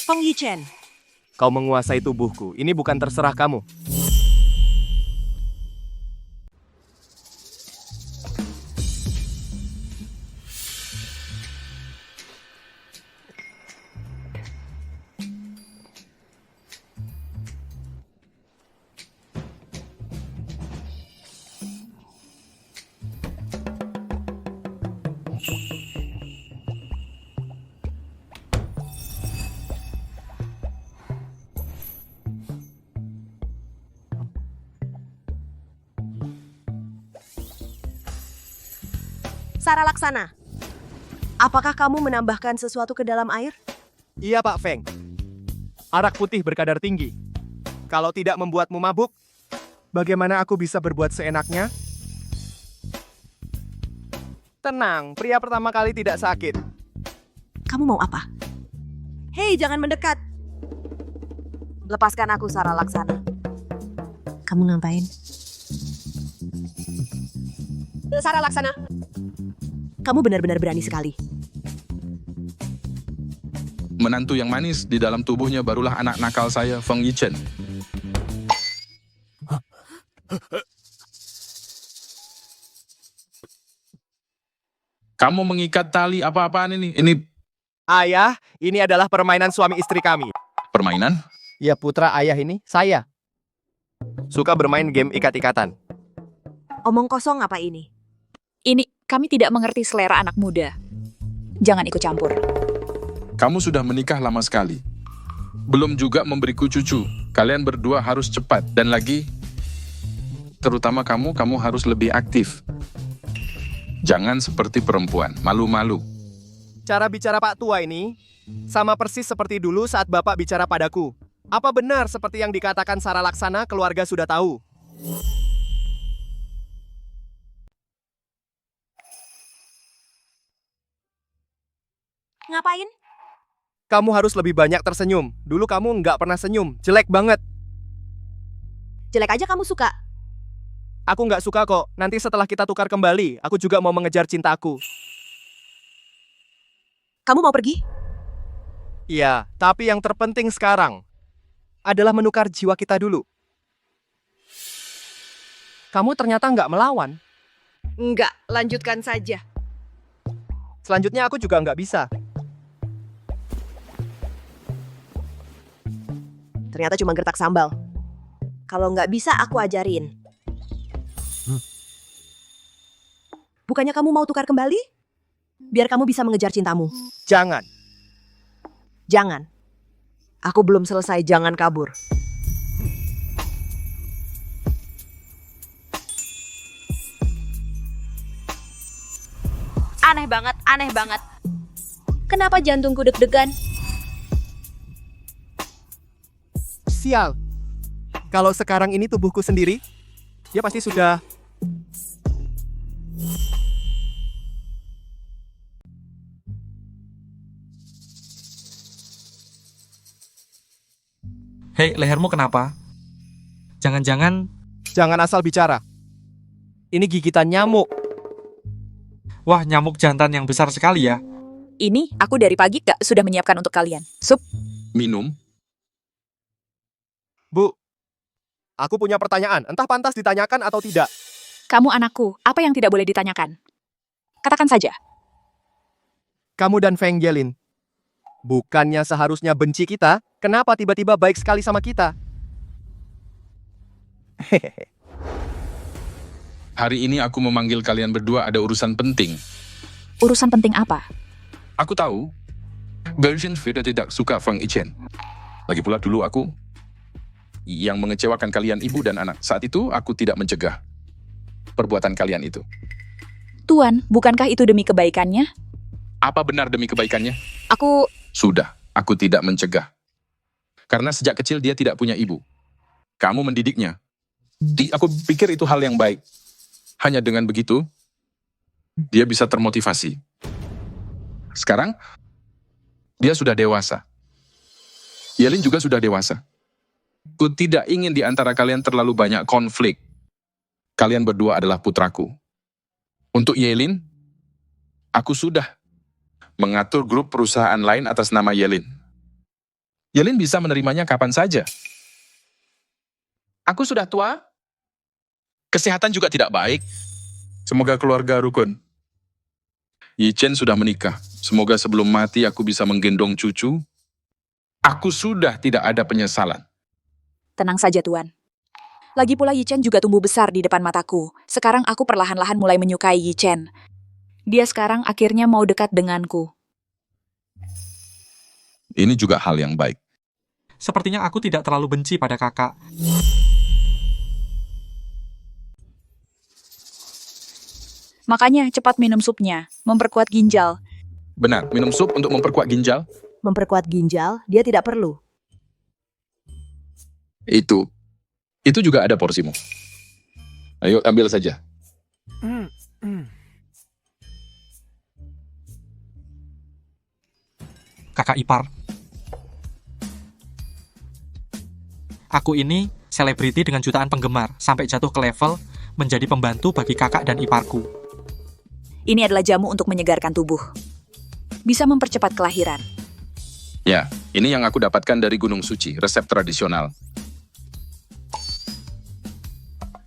Feng Yichen. Kau menguasai tubuhku, ini bukan terserah kamu. Sara Laksana, apakah kamu menambahkan sesuatu ke dalam air? Iya Pak Feng. Arak putih berkadar tinggi. Kalau tidak membuatmu mabuk, bagaimana aku bisa berbuat seenaknya? Tenang, pria pertama kali tidak sakit. Kamu mau apa? Hei, jangan mendekat. Lepaskan aku, Sara Laksana. Kamu ngapain? Sara Laksana. Kamu benar-benar berani sekali. Menantu yang manis di dalam tubuhnya barulah anak nakal saya, Feng Yichen. Kamu mengikat tali apa-apaan ini? Ini Ayah, ini adalah permainan suami istri kami. permainan? Ya, putra ayah ini, saya. Suka bermain game ikat-ikatan. Omong kosong apa ini? Ini, kami tidak mengerti selera anak muda. Jangan ikut campur. Kamu sudah menikah lama sekali. Belum juga memberiku cucu. Kalian berdua harus cepat. Dan lagi, terutama kamu harus lebih aktif. Jangan seperti perempuan, malu-malu. Cara bicara Pak Tua ini sama persis seperti dulu saat Bapak bicara padaku. Apa benar seperti yang dikatakan Sara Laksana, keluarga sudah tahu? Ngapain? Kamu harus lebih banyak tersenyum. Dulu kamu nggak pernah senyum. Jelek banget. Jelek aja kamu suka. Aku nggak suka kok. Nanti setelah kita tukar kembali, aku juga mau mengejar cintaku. Kamu mau pergi? Iya, tapi yang terpenting sekarang adalah menukar jiwa kita dulu. Kamu ternyata nggak melawan. Enggak, lanjutkan saja. Selanjutnya aku juga nggak bisa. Ternyata cuma gertak sambal. Kalau nggak bisa, aku ajarin. Bukannya kamu mau tukar kembali? Biar kamu bisa mengejar cintamu. Jangan. Jangan. Aku belum selesai, jangan kabur. Aneh banget, aneh banget. Kenapa jantungku deg-degan? Sial. Kalau sekarang ini tubuhku sendiri, dia pasti sudah... Hei, lehermu kenapa? Jangan-jangan... Jangan asal bicara. Ini gigitan nyamuk. Wah, nyamuk jantan yang besar sekali ya. Ini, aku dari pagi gak sudah menyiapkan untuk kalian. Sup. Minum? Bu, aku punya pertanyaan. Entah pantas ditanyakan atau tidak. Kamu anakku, apa yang tidak boleh ditanyakan? Katakan saja. Kamu dan Feng Yelin, bukannya seharusnya benci kita? Kenapa tiba-tiba baik sekali sama kita? Hehehe. Hari ini aku memanggil kalian berdua ada urusan penting. Urusan penting apa? Aku tahu, Belgian Vida tidak suka Feng Yichen. Lagi pula dulu aku yang mengecewakan kalian ibu dan anak. Saat itu aku tidak mencegah perbuatan kalian itu. Tuan, bukankah itu demi kebaikannya? Apa benar demi kebaikannya? Aku... Sudah, aku tidak mencegah. Karena sejak kecil dia tidak punya ibu. Kamu mendidiknya. Aku pikir itu hal yang baik. Hanya dengan begitu, dia bisa termotivasi. Sekarang, dia sudah dewasa. Yelin juga sudah dewasa. Aku tidak ingin di antara kalian terlalu banyak konflik. Kalian berdua adalah putraku. Untuk Yelin, aku sudah mengatur grup perusahaan lain atas nama Yelin. Yelin bisa menerimanya kapan saja. Aku sudah tua. Kesehatan juga tidak baik. Semoga keluarga rukun. Yichen sudah menikah. Semoga sebelum mati aku bisa menggendong cucu. Aku sudah tidak ada penyesalan. Tenang saja, Tuan. Lagi pula Yichen juga tumbuh besar di depan mataku. Sekarang aku perlahan-lahan mulai menyukai Yichen. Dia sekarang akhirnya mau dekat denganku. Ini juga hal yang baik. Sepertinya aku tidak terlalu benci pada kakak. Makanya cepat minum supnya, memperkuat ginjal. Benar, minum sup untuk memperkuat ginjal. Memperkuat ginjal, dia tidak perlu. Itu juga ada porsimu. Ayo, ambil saja. Kakak ipar. Aku ini selebriti dengan jutaan penggemar, sampai jatuh ke level menjadi pembantu bagi kakak dan iparku. Ini adalah jamu untuk menyegarkan tubuh. Bisa mempercepat kelahiran. Ya, ini yang aku dapatkan dari Gunung Suci, resep tradisional.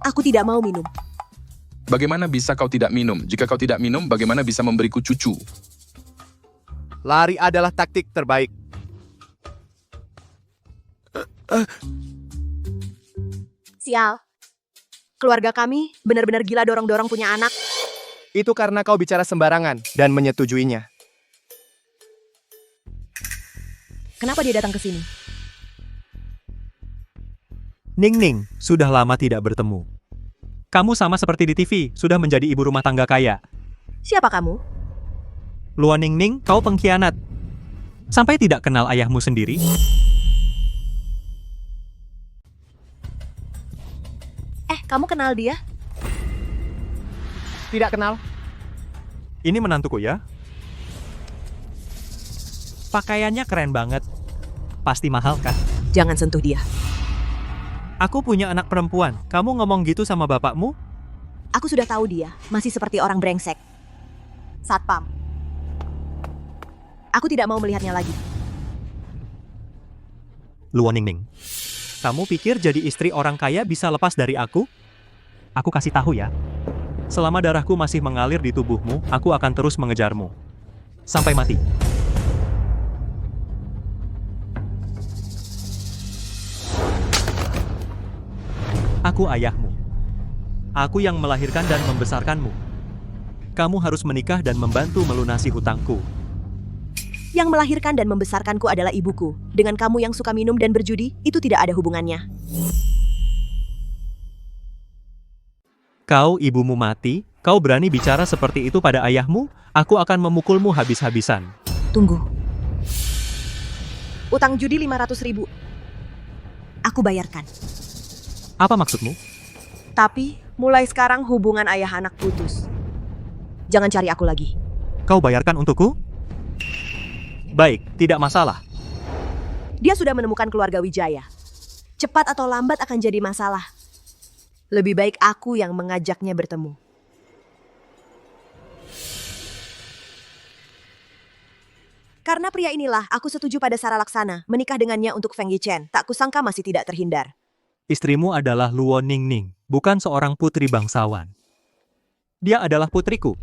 Aku tidak mau minum. Bagaimana bisa kau tidak minum? Jika kau tidak minum, bagaimana bisa memberiku cucu? Lari adalah taktik terbaik. Sial. Keluarga kami benar-benar gila dorong-dorong punya anak. Itu karena kau bicara sembarangan dan menyetujuinya. Kenapa dia datang ke sini? Ning Ning, sudah lama tidak bertemu. Kamu sama seperti di TV, sudah menjadi ibu rumah tangga kaya. Siapa kamu? Luan Ning Ning, kau pengkhianat. Sampai tidak kenal ayahmu sendiri. Kamu kenal dia? Tidak kenal. Ini menantuku ya. Pakaiannya keren banget. Pasti mahal kan? Jangan sentuh dia. Aku punya anak perempuan. Kamu ngomong gitu sama bapakmu? Aku sudah tahu dia. Masih seperti orang brengsek. Satpam. Aku tidak mau melihatnya lagi. Luan Ning Ning, kamu pikir jadi istri orang kaya bisa lepas dari aku? Aku kasih tahu ya. Selama darahku masih mengalir di tubuhmu, aku akan terus mengejarmu. Sampai mati. Aku ayahmu. Aku yang melahirkan dan membesarkanmu. Kamu harus menikah dan membantu melunasi hutangku. Yang melahirkan dan membesarkanku adalah ibuku. Dengan kamu yang suka minum dan berjudi, itu tidak ada hubungannya. Kau ibumu mati, kau berani bicara seperti itu pada ayahmu? Aku akan memukulmu habis-habisan. Tunggu. Utang judi 500.000. Aku bayarkan. Apa maksudmu? Tapi, mulai sekarang hubungan ayah anak putus. Jangan cari aku lagi. Kau bayarkan untukku? Baik, tidak masalah. Dia sudah menemukan keluarga Wijaya. Cepat atau lambat akan jadi masalah. Lebih baik aku yang mengajaknya bertemu. Karena pria inilah, aku setuju pada Sara Laksana, menikah dengannya untuk Feng Yichen. Tak kusangka masih tidak terhindar. Istrimu adalah Luo Ningning, bukan seorang putri bangsawan. Dia adalah putriku.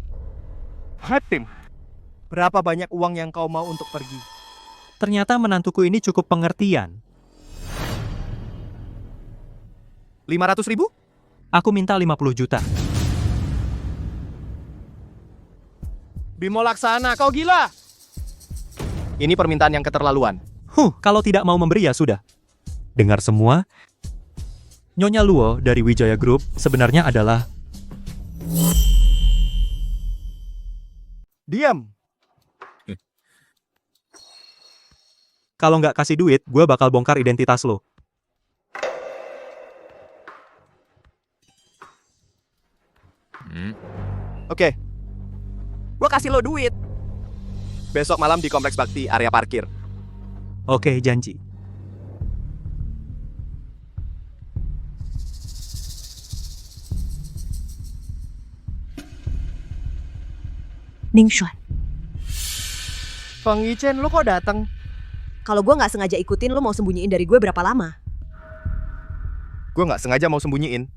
Hatim, berapa banyak uang yang kau mau untuk pergi? Ternyata menantuku ini cukup pengertian. 500.000? Aku minta 50 juta. Bimo Laksana, kau gila! Ini permintaan yang keterlaluan. Kalau tidak mau memberi ya sudah. Dengar semua. Nyonya Luo dari Wijaya Group sebenarnya adalah... Diam! Kalau nggak kasih duit, gue bakal bongkar identitas lo. Oke. Gua kasih lo duit. Besok malam di Kompleks Bakti, area parkir. Oke, janji. Ning Xuan. Feng Yichen, lo kok datang? Kalau gue nggak sengaja ikutin, lo mau sembunyiin dari gue berapa lama? Gue nggak sengaja mau sembunyiin.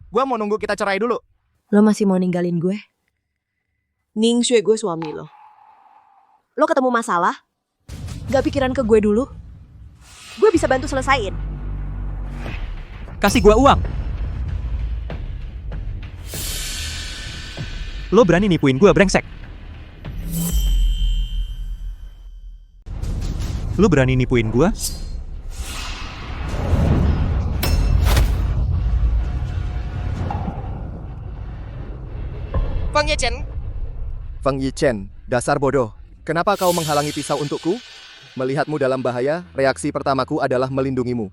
Gue mau nunggu kita cerai dulu. Lo masih mau ninggalin gue? Ning Xue gue suami lo. Lo ketemu masalah? Gak pikiran ke gue dulu? Gue bisa bantu selesain. Kasih gue uang. Lo berani nipuin gue, brengsek. Lo berani nipuin gue? Feng Yichen. Feng Yichen, dasar bodoh. Kenapa kau menghalangi pisau untukku? Melihatmu dalam bahaya, reaksi pertamaku adalah melindungimu.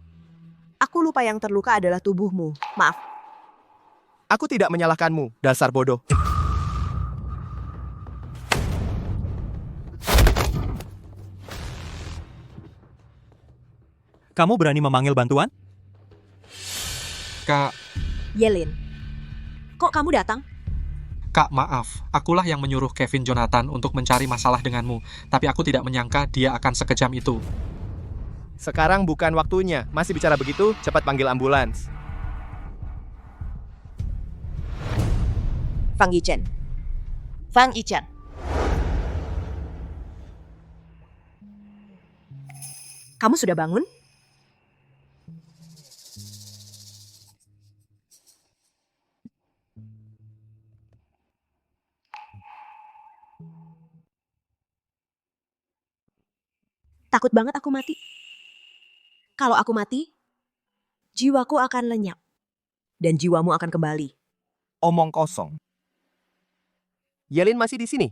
Aku lupa yang terluka adalah tubuhmu. Maaf. Aku tidak menyalahkanmu, dasar bodoh. Kamu berani memanggil bantuan? Kak, Yelin, kok kamu datang? Kak, maaf. Akulah yang menyuruh Kevin Jonathan untuk mencari masalah denganmu. Tapi aku tidak menyangka dia akan sekejam itu. Sekarang bukan waktunya. Masih bicara begitu, cepat panggil ambulans. Fang Yichen. Fang Yichen. Kamu sudah bangun? Takut banget aku mati. Kalau aku mati, jiwaku akan lenyap. Dan jiwamu akan kembali. Omong kosong. Yelin masih di sini.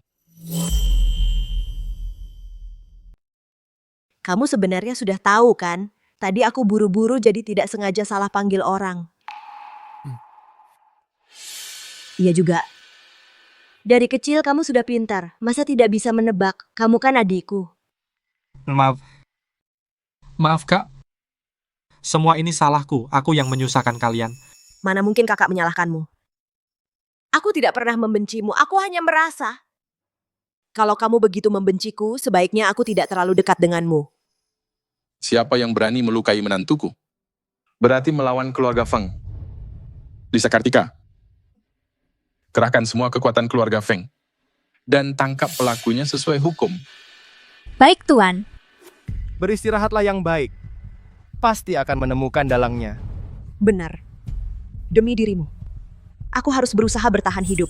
Kamu sebenarnya sudah tahu kan? Tadi aku buru-buru jadi tidak sengaja salah panggil orang. Iya juga. Dari kecil kamu sudah pintar. Masa tidak bisa menebak? Kamu kan adikku. Maaf, Kak. Semua ini salahku. Aku yang menyusahkan kalian. Mana mungkin kakak menyalahkanmu? Aku tidak pernah membencimu. Aku hanya merasa. Kalau kamu begitu membenciku, sebaiknya aku tidak terlalu dekat denganmu. Siapa yang berani melukai menantuku? Berarti melawan keluarga Feng. Lisa Kartika. Kerahkan semua kekuatan keluarga Feng. Dan tangkap pelakunya sesuai hukum. Baik, Tuan. Beristirahatlah yang baik. Pasti akan menemukan dalangnya. Benar. Demi dirimu. Aku harus berusaha bertahan hidup.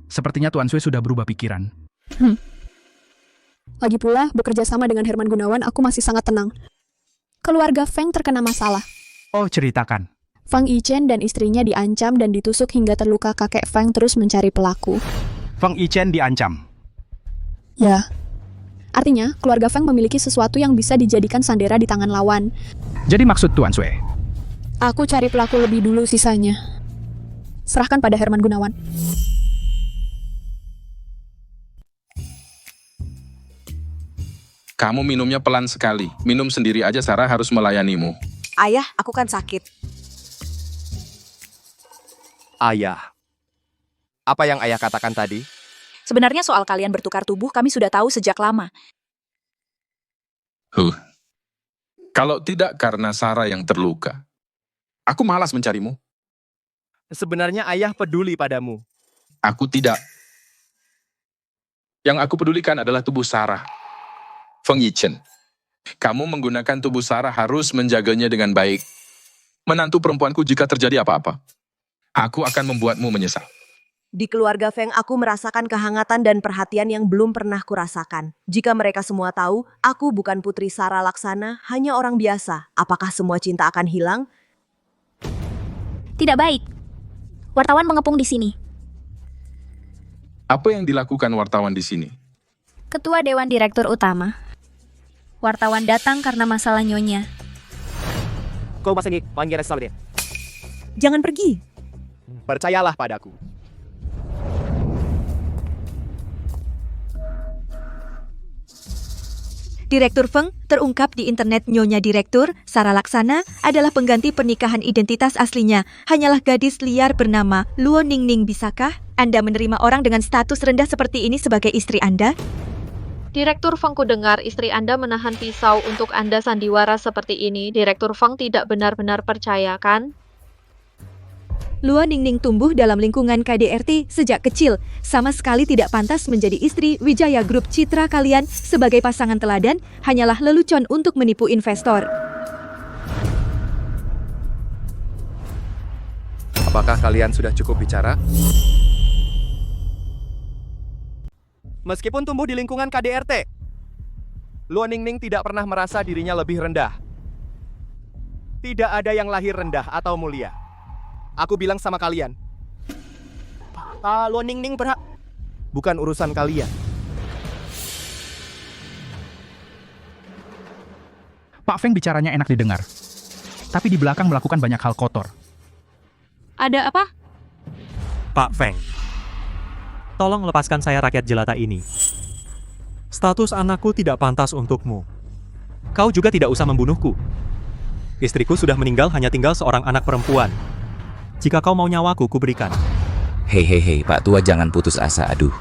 Sepertinya Tuan Sui sudah berubah pikiran. Lagi pula, bekerja sama dengan Herman Gunawan, aku masih sangat tenang. Keluarga Feng terkena masalah. Oh, ceritakan. Fang Yichen dan istrinya diancam dan ditusuk hingga terluka. Kakek Feng terus mencari pelaku. Fang Yichen diancam. Ya. Artinya, keluarga Feng memiliki sesuatu yang bisa dijadikan sandera di tangan lawan. Jadi maksud Tuan Sui? Aku cari pelaku lebih dulu sisanya. Serahkan pada Herman Gunawan. Kamu minumnya pelan sekali. Minum sendiri aja Sarah harus melayanimu. Ayah, aku kan sakit. Ayah. Apa yang ayah katakan tadi? Sebenarnya soal kalian bertukar tubuh kami sudah tahu sejak lama. Kalau tidak karena Sarah yang terluka, aku malas mencarimu. Sebenarnya ayah peduli padamu. Aku tidak. Yang aku pedulikan adalah tubuh Sarah. Feng Yichen, kamu menggunakan tubuh Sarah harus menjaganya dengan baik. Menantu perempuanku jika terjadi apa-apa, aku akan membuatmu menyesal. Di keluarga Feng, aku merasakan kehangatan dan perhatian yang belum pernah kurasakan. Jika mereka semua tahu, aku bukan putri Sarah Laksana, hanya orang biasa. Apakah semua cinta akan hilang? Tidak baik. Wartawan mengepung di sini. Apa yang dilakukan wartawan di sini? Ketua Dewan Direktur Utama. Wartawan datang karena masalah nyonya. Jangan pergi. Percayalah padaku. Direktur Feng terungkap di internet Nyonya Direktur, Sarah Laksana, adalah pengganti pernikahan identitas aslinya. Hanyalah gadis liar bernama Luo Ningning. Bisakah Anda menerima orang dengan status rendah seperti ini sebagai istri Anda? Direktur Feng, ku dengar istri Anda menahan pisau untuk Anda sandiwara seperti ini. Direktur Feng tidak benar-benar percaya, kan? Luo Ningning tumbuh dalam lingkungan KDRT sejak kecil. Sama sekali tidak pantas menjadi istri Wijaya Group. Citra kalian sebagai pasangan teladan hanyalah lelucon untuk menipu investor. Apakah kalian sudah cukup bicara? Meskipun tumbuh di lingkungan KDRT, Luo Ningning tidak pernah merasa dirinya lebih rendah. Tidak ada yang lahir rendah atau mulia. Aku bilang sama kalian, Luo Ningning bukan urusan kalian. Pak Feng bicaranya enak didengar. Tapi di belakang melakukan banyak hal kotor. Ada apa? Pak Feng, tolong lepaskan saya rakyat jelata ini. Status anakku tidak pantas untukmu. Kau juga tidak usah membunuhku. Istriku sudah meninggal, hanya tinggal seorang anak perempuan. Jika kau mau nyawaku, kuberikan. Hei, Pak Tua, jangan putus asa, aduh.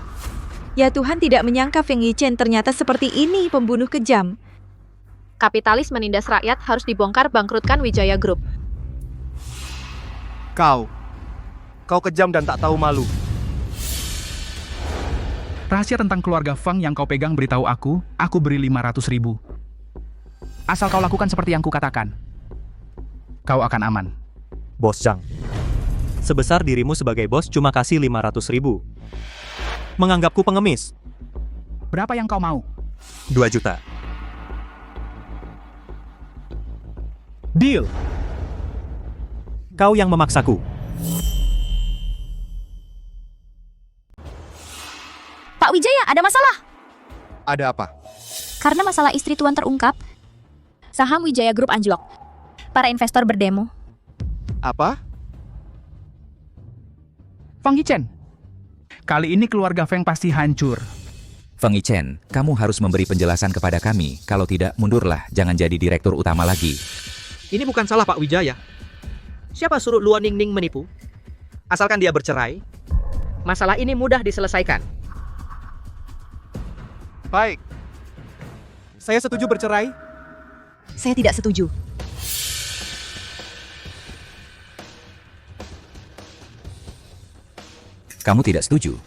Ya Tuhan, tidak menyangka Feng Yichen ternyata seperti ini, pembunuh kejam. Kapitalis menindas rakyat harus dibongkar, bangkrutkan Wijaya Group. Kau kejam dan tak tahu malu. Rahasia tentang keluarga Feng yang kau pegang beritahu aku beri 500.000. Asal kau lakukan seperti yang kukatakan, kau akan aman. Bos Zhang, sebesar dirimu sebagai bos cuma kasih 500.000. Menganggapku pengemis. Berapa yang kau mau? 2 juta. Deal. Kau yang memaksaku. Pak Wijaya, ada masalah. Ada apa? Karena masalah istri Tuan terungkap, saham Wijaya Group anjlok. Para investor berdemo. Apa? Feng Yichen, kali ini keluarga Feng pasti hancur. Feng Yichen, kamu harus memberi penjelasan kepada kami. Kalau tidak, mundurlah. Jangan jadi direktur utama lagi. Ini bukan salah Pak Wijaya. Siapa suruh Luo Ningning menipu? Asalkan dia bercerai, masalah ini mudah diselesaikan. Baik. Saya setuju bercerai. Saya tidak setuju. Kamu tidak setuju?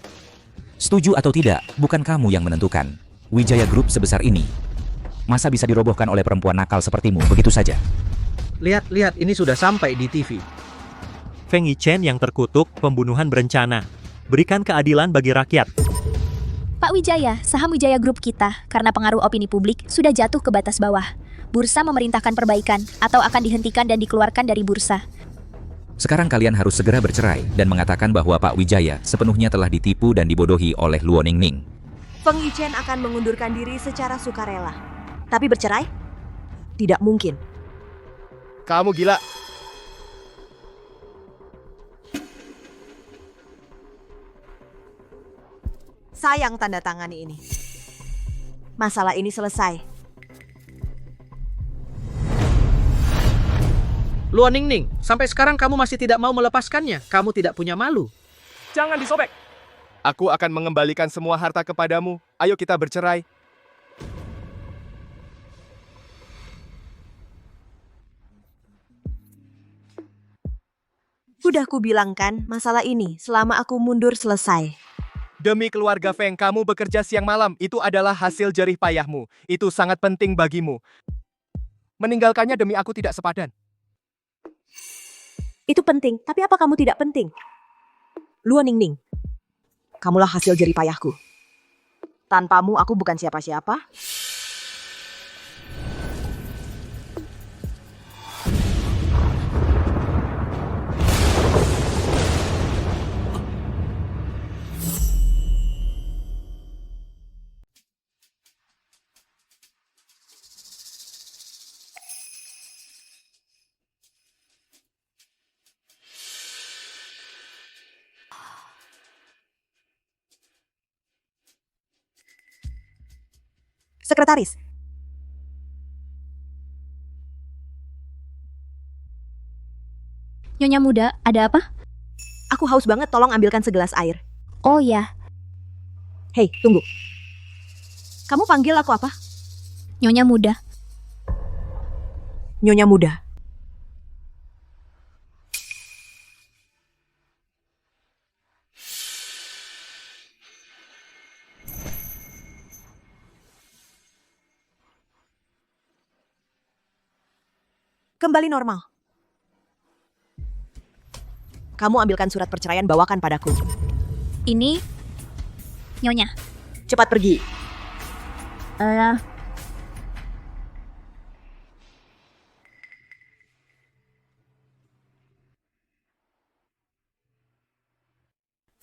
Setuju atau tidak, bukan kamu yang menentukan. Wijaya Group sebesar ini, masa bisa dirobohkan oleh perempuan nakal sepertimu begitu saja? Lihat, ini sudah sampai di TV. Feng Yichen yang terkutuk, pembunuhan berencana. Berikan keadilan bagi rakyat. Pak Wijaya, saham Wijaya Group kita, karena pengaruh opini publik, sudah jatuh ke batas bawah. Bursa memerintahkan perbaikan, atau akan dihentikan dan dikeluarkan dari bursa. Sekarang kalian harus segera bercerai dan mengatakan bahwa Pak Wijaya sepenuhnya telah ditipu dan dibodohi oleh Luo Ningning. Feng Yichen akan mengundurkan diri secara sukarela. Tapi bercerai? Tidak mungkin. Kamu gila. Sayang tanda tangani ini. Masalah ini selesai. Luo Ningning, sampai sekarang kamu masih tidak mau melepaskannya. Kamu tidak punya malu. Jangan disobek. Aku akan mengembalikan semua harta kepadamu. Ayo kita bercerai. Udah kubilang kan, masalah ini selama aku mundur selesai. Demi keluarga Feng, kamu bekerja siang malam. Itu adalah hasil jerih payahmu. Itu sangat penting bagimu. Meninggalkannya demi aku tidak sepadan. Itu penting, tapi apa kamu tidak penting? Luo Ningning, kamulah hasil jerih payahku. Tanpamu aku bukan siapa-siapa. Sekretaris. Nyonya muda, ada apa? Aku haus banget, tolong ambilkan segelas air. Oh ya. Hei, tunggu. Kamu panggil aku apa? Nyonya muda. Nyonya muda. Kembali normal. Kamu ambilkan surat perceraian, bawakan padaku. Ini, Nyonya. Cepat pergi.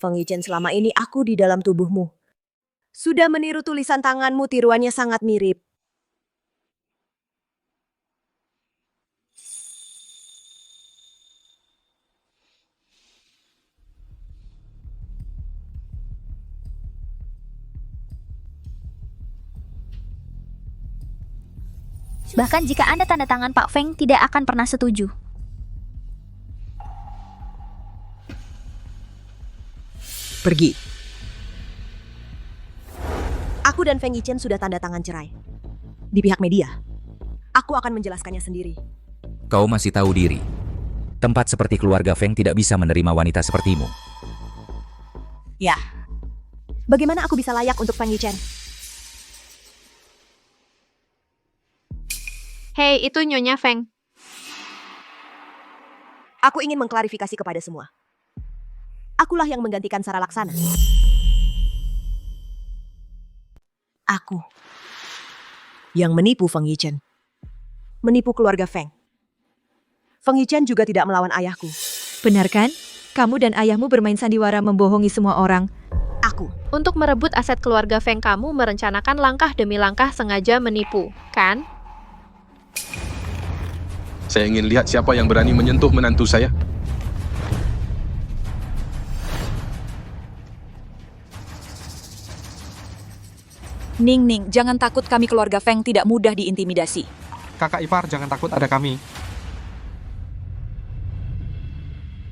Feng Yichen, selama ini aku di dalam tubuhmu. Sudah meniru tulisan tanganmu, tiruannya sangat mirip. Bahkan jika Anda tanda tangan Pak Feng tidak akan pernah setuju. Pergi. Aku dan Feng Yichen sudah tanda tangan cerai. Di pihak media. Aku akan menjelaskannya sendiri. Kau masih tahu diri. Tempat seperti keluarga Feng tidak bisa menerima wanita sepertimu. Ya. Bagaimana aku bisa layak untuk Feng Yichen? Hei, itu Nyonya Feng. Aku ingin mengklarifikasi kepada semua. Akulah yang menggantikan Sara Laksana. Aku yang menipu Feng Yichen. Menipu keluarga Feng. Feng Yichen juga tidak melawan ayahku. Benar kan? Kamu dan ayahmu bermain sandiwara membohongi semua orang. Aku. Untuk merebut aset keluarga Feng, kamu merencanakan langkah demi langkah sengaja menipu, kan? Saya ingin lihat siapa yang berani menyentuh menantu saya. Ning, jangan takut, kami keluarga Feng tidak mudah diintimidasi. Kakak ipar, jangan takut, ada kami.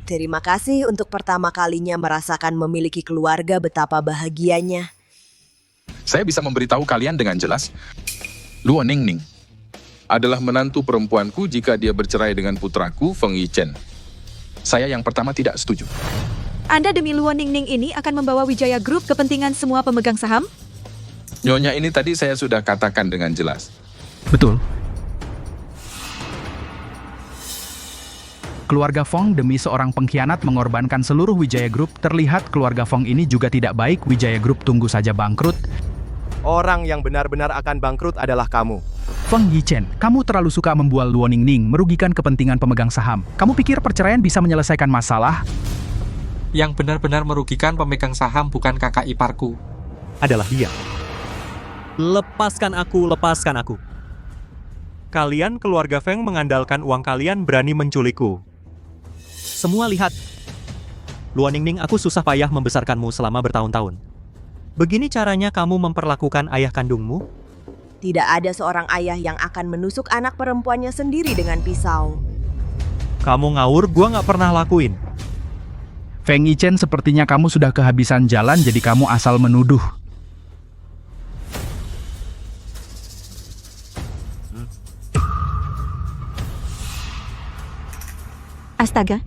Terima kasih untuk pertama kalinya merasakan memiliki keluarga betapa bahagianya. Saya bisa memberitahu kalian dengan jelas, Luo Ningning adalah menantu perempuanku jika dia bercerai dengan putraku Feng Yichen. Saya yang pertama tidak setuju. Anda demi Luo Ningning ini akan membawa Wijaya Group kepentingan semua pemegang saham? Nyonya ini tadi saya sudah katakan dengan jelas. Betul. Keluarga Fong demi seorang pengkhianat mengorbankan seluruh Wijaya Group. Terlihat keluarga Fong ini juga tidak baik. Wijaya Group tunggu saja bangkrut. Orang yang benar-benar akan bangkrut adalah kamu. Feng Yichen, kamu terlalu suka membual Luo Ningning, merugikan kepentingan pemegang saham. Kamu pikir perceraian bisa menyelesaikan masalah? Yang benar-benar merugikan pemegang saham bukan kakak iparku. Adalah dia. Lepaskan aku, lepaskan aku. Kalian keluarga Feng mengandalkan uang kalian berani menculikku. Semua lihat. Luo Ningning, aku susah payah membesarkanmu selama bertahun-tahun. Begini caranya kamu memperlakukan ayah kandungmu? Tidak ada seorang ayah yang akan menusuk anak perempuannya sendiri dengan pisau. Kamu ngawur, gua nggak pernah lakuin. Feng Yichen, sepertinya kamu sudah kehabisan jalan, jadi kamu asal menuduh. Astaga,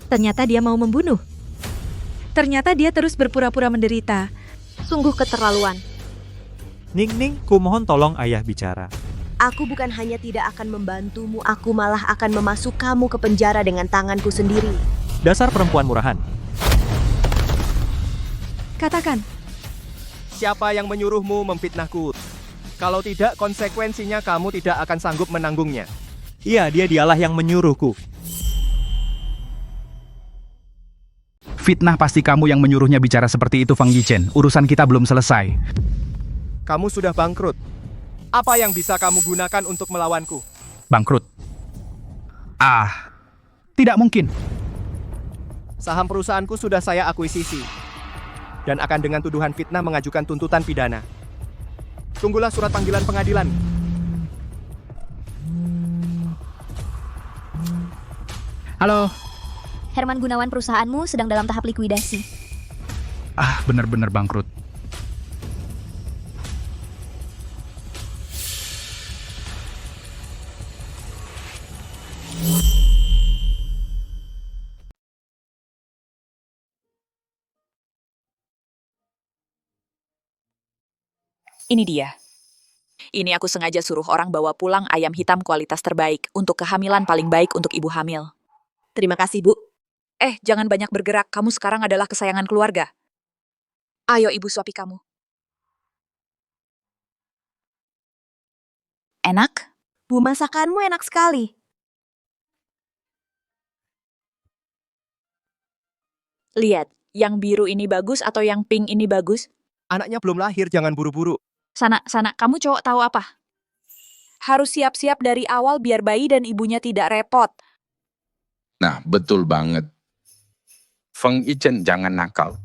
ternyata dia mau membunuh. Ternyata dia terus berpura-pura menderita. Sungguh keterlaluan. Ningning, ku mohon tolong ayah bicara. Aku bukan hanya tidak akan membantumu, aku malah akan memasuk kamu ke penjara dengan tanganku sendiri. Dasar perempuan murahan. Katakan. Siapa yang menyuruhmu memfitnahku? Kalau tidak, konsekuensinya kamu tidak akan sanggup menanggungnya. Iya, dialah yang menyuruhku. Fitnah, pasti kamu yang menyuruhnya bicara seperti itu, Feng Yichen. Urusan kita belum selesai. Kamu sudah bangkrut. Apa yang bisa kamu gunakan untuk melawanku? Bangkrut? Tidak mungkin. Saham perusahaanku sudah saya akuisisi. Dan akan dengan tuduhan fitnah mengajukan tuntutan pidana. Tunggulah surat panggilan pengadilan. Halo. Herman Gunawan, perusahaanmu sedang dalam tahap likuidasi. Benar-benar bangkrut. Ini dia. Ini aku sengaja suruh orang bawa pulang ayam hitam kualitas terbaik untuk kehamilan paling baik untuk ibu hamil. Terima kasih, Bu. Jangan banyak bergerak, kamu sekarang adalah kesayangan keluarga. Ayo ibu suapi kamu. Enak? Bu, masakanmu enak sekali. Lihat, yang biru ini bagus atau yang pink ini bagus? Anaknya belum lahir, jangan buru-buru. Sana, kamu cowok tahu apa? Harus siap-siap dari awal biar bayi dan ibunya tidak repot. Nah, betul banget. Feng Yichen, jangan nakal.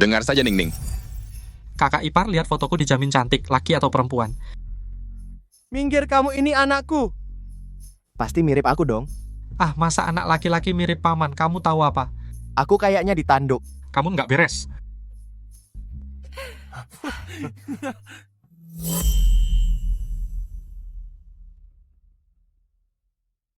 Dengar saja, Ningning. Kakak ipar, lihat fotoku dijamin cantik, laki atau perempuan. Minggir kamu, ini anakku. Pasti mirip aku dong. Ah, masa anak laki-laki mirip paman? Kamu tahu apa? Aku kayaknya ditanduk. Kamu nggak beres.